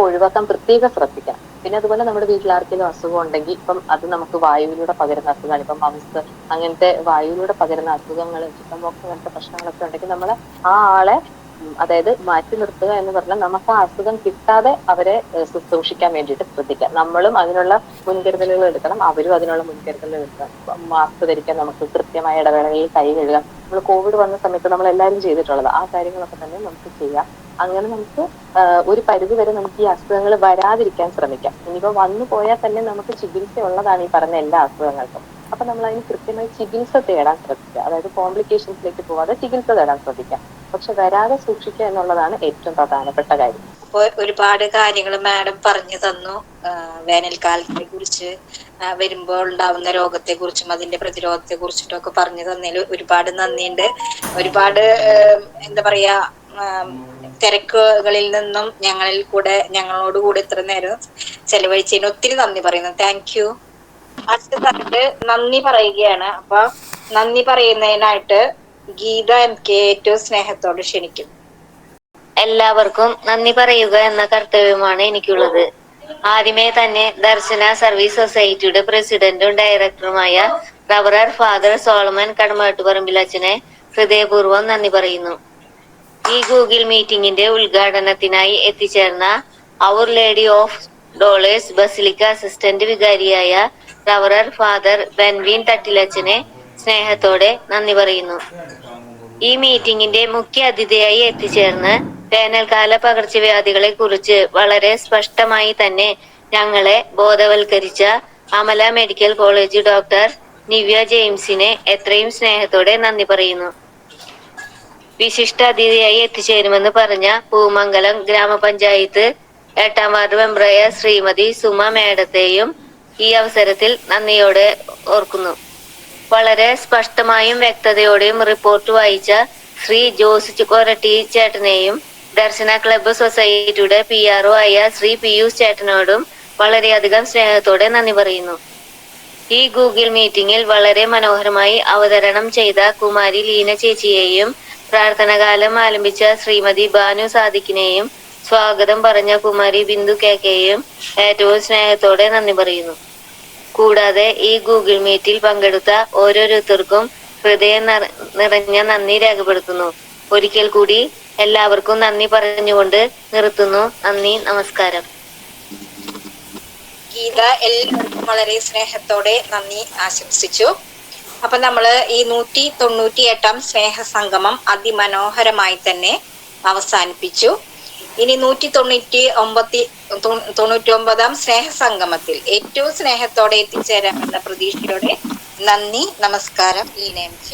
ഒഴിവാക്കാൻ പ്രത്യേകം ശ്രദ്ധിക്കണം. പിന്നെ അതുപോലെ നമ്മുടെ വീട്ടിൽ ആർക്കെങ്കിലും അസുഖം ഉണ്ടെങ്കിൽ ഇപ്പം അത് നമുക്ക് വായുവിലൂടെ പകരുന്ന അസുഖമാണ്. ഇപ്പം മംസ് അങ്ങനത്തെ വായുവിലൂടെ പകരുന്ന അസുഖങ്ങൾ, ചിക്കൻ പോക്സ് അങ്ങനത്തെ പ്രശ്നങ്ങളൊക്കെ ഉണ്ടെങ്കിൽ നമ്മൾ ആ ആളെ അതായത് മാറ്റി നിർത്തുക എന്ന് പറഞ്ഞാൽ നമുക്ക് ആ അസുഖം കിട്ടാതെ അവരെ ശുശ്രൂഷിക്കാൻ വേണ്ടിയിട്ട് ശ്രദ്ധിക്കാം. നമ്മളും അതിനുള്ള മുൻകരുതലുകൾ എടുക്കണം, അവരും അതിനുള്ള മുൻകരുതലുകൾ എടുക്കണം. മാസ്ക് ധരിക്കാൻ, നമുക്ക് കൃത്യമായ ഇടവേളകളിൽ കൈ കഴുകാം. നമ്മൾ കോവിഡ് വന്ന സമയത്ത് നമ്മൾ എല്ലാവരും ചെയ്തിട്ടുള്ളത് ആ കാര്യങ്ങളൊക്കെ തന്നെ നമുക്ക് ചെയ്യാം. അങ്ങനെ നമുക്ക് ഒരു പരിധി വരെ നമുക്ക് ഈ അസുഖങ്ങൾ വരാതിരിക്കാൻ ശ്രമിക്കാം. ഇനിയിപ്പോ വന്നു പോയാൽ തന്നെ നമുക്ക് ചികിത്സ ഉള്ളതാണ് ഈ പറഞ്ഞ എല്ലാ അസുഖങ്ങൾക്കും. അപ്പൊ നമ്മൾ അതിന് കൃത്യമായി ചികിത്സ തേടാൻ ശ്രദ്ധിക്കുക. അതായത് കോംപ്ലിക്കേഷൻസിലേക്ക് പോവാതെ ചികിത്സ തേടാൻ ശ്രദ്ധിക്കാം. പക്ഷെ വരാതെ സൂക്ഷിക്കുക എന്നുള്ളതാണ് ഏറ്റവും പ്രധാനപ്പെട്ട കാര്യം. അപ്പോൾ ഒരുപാട് കാര്യങ്ങൾ മാഡം പറഞ്ഞു തന്നു. വേനൽക്കാലത്തെ കുറിച്ച്, വരുമ്പോൾ ഉണ്ടാവുന്ന രോഗത്തെ കുറിച്ചും അതിന്റെ പ്രതിരോധത്തെ കുറിച്ചിട്ടും ഒക്കെ പറഞ്ഞു തന്നതിൽ ഒരുപാട് നന്ദിയുണ്ട്. ഒരുപാട് എന്താ പറയാ, തിരക്കുകളിൽ നിന്നും ഞങ്ങളോട് കൂടെ ഇത്ര നേരം ചെലവഴിച്ചതിന് ഒത്തിരി നന്ദി പറയുന്നു. Thank you. അടുത്തതായിട്ട് നന്ദി പറയുകയാണ്. അപ്പൊ നന്ദി പറയുന്നതിനായിട്ട് ഗീത MK ഏറ്റവും സ്നേഹത്തോട് ക്ഷണിക്കും. എല്ലാവർക്കും നന്ദി പറയുക എന്ന കർത്തവ്യമാണ് എനിക്കുള്ളത്. ആദ്യമേ തന്നെ ദർശന സർവീസ് സൊസൈറ്റിയുടെ പ്രസിഡന്റും ഡയറക്ടറുമായ റവറർ ഫാദർ സോളമൻ കടമാട്ടുപറമ്പിലച്ചനെ ഹൃദയപൂർവ്വം നന്ദി പറയുന്നു. ഈ ഗൂഗിൾ മീറ്റിംഗിന്റെ ഉദ്ഘാടനത്തിനായി എത്തിച്ചേർന്ന അവർ lady of dollars basilica assistant വികാരിയായ റവറർ ഫാദർ ബെൻവിൻ തട്ടിലച്ചനെ സ്നേഹത്തോടെ നന്ദി പറയുന്നു. ഈ മീറ്റിംഗിന്റെ മുഖ്യ അതിഥിയായി എത്തിച്ചേർന്ന് വേനൽക്കാല പകർച്ചവ്യാധികളെ കുറിച്ച് വളരെ സ്പഷ്ടമായി തന്നെ ഞങ്ങളെ ബോധവൽക്കരിച്ച Amala medical college doctor Nivya ജെയിംസിനെ എത്രയും സ്നേഹത്തോടെ നന്ദി പറയുന്നു. വിശിഷ്ട അതിഥിയായി എത്തിച്ചേരുമെന്ന് പറഞ്ഞ പൂമംഗലം ഗ്രാമപഞ്ചായത്ത് 8ാം വാർഡ് മെമ്പറായ ശ്രീമതി സുമ മേഡത്തെയും ഈ അവസരത്തിൽ നന്ദിയോടെ ഓർക്കുന്നു. വളരെ സ്പഷ്ടമായും വ്യക്തതയോടെയും റിപ്പോർട്ട് വായിച്ച ശ്രീ ജോസ് കൊരട്ടി ചേട്ടനെയും ദർശന ക്ലബ്ബ് സൊസൈറ്റിയുടെ PRO ആയ ശ്രീ പിയൂസ് ചേട്ടനോടും വളരെയധികം സ്നേഹത്തോടെ നന്ദി പറയുന്നു. ഈ ഗൂഗിൾ മീറ്റിംഗിൽ വളരെ മനോഹരമായി അവതരണം ചെയ്ത കുമാരി ലീന ചേച്ചിയെയും പ്രാർത്ഥനകാലം ആലപിച്ച ശ്രീമതി ബാനു സാദിഖിനെയും സ്വാഗതം പറഞ്ഞ കുമാരി ബിന്ദു KKയെയും ഏറ്റവും സ്നേഹത്തോടെ നന്ദി പറയുന്നു. കൂടാതെ ഈ ഗൂഗിൾ മീറ്റിൽ പങ്കെടുത്ത ഓരോരുത്തർക്കും ഹൃദയം നിറഞ്ഞ നന്ദി രേഖപ്പെടുത്തുന്നു. ഒരിക്കൽ കൂടി എല്ലാവർക്കും നന്ദി പറഞ്ഞുകൊണ്ട് നിർത്തുന്നു. നന്ദി, നമസ്കാരം. ഗീത എല്ലാവർക്കും വളരെ സ്നേഹത്തോടെ നന്ദി ആശംസിച്ചു. അപ്പൊ നമ്മള് ഈ 198ാം സ്നേഹ സംഗമം അതിമനോഹരമായി തന്നെ അവസാനിപ്പിച്ചു. ഇനി 199ാം സ്നേഹ സംഗമത്തിൽ ഏറ്റവും സ്നേഹത്തോടെ എത്തിച്ചേരാമെന്ന പ്രതീക്ഷയോടെ നന്ദി, നമസ്കാരം. ലീന MK.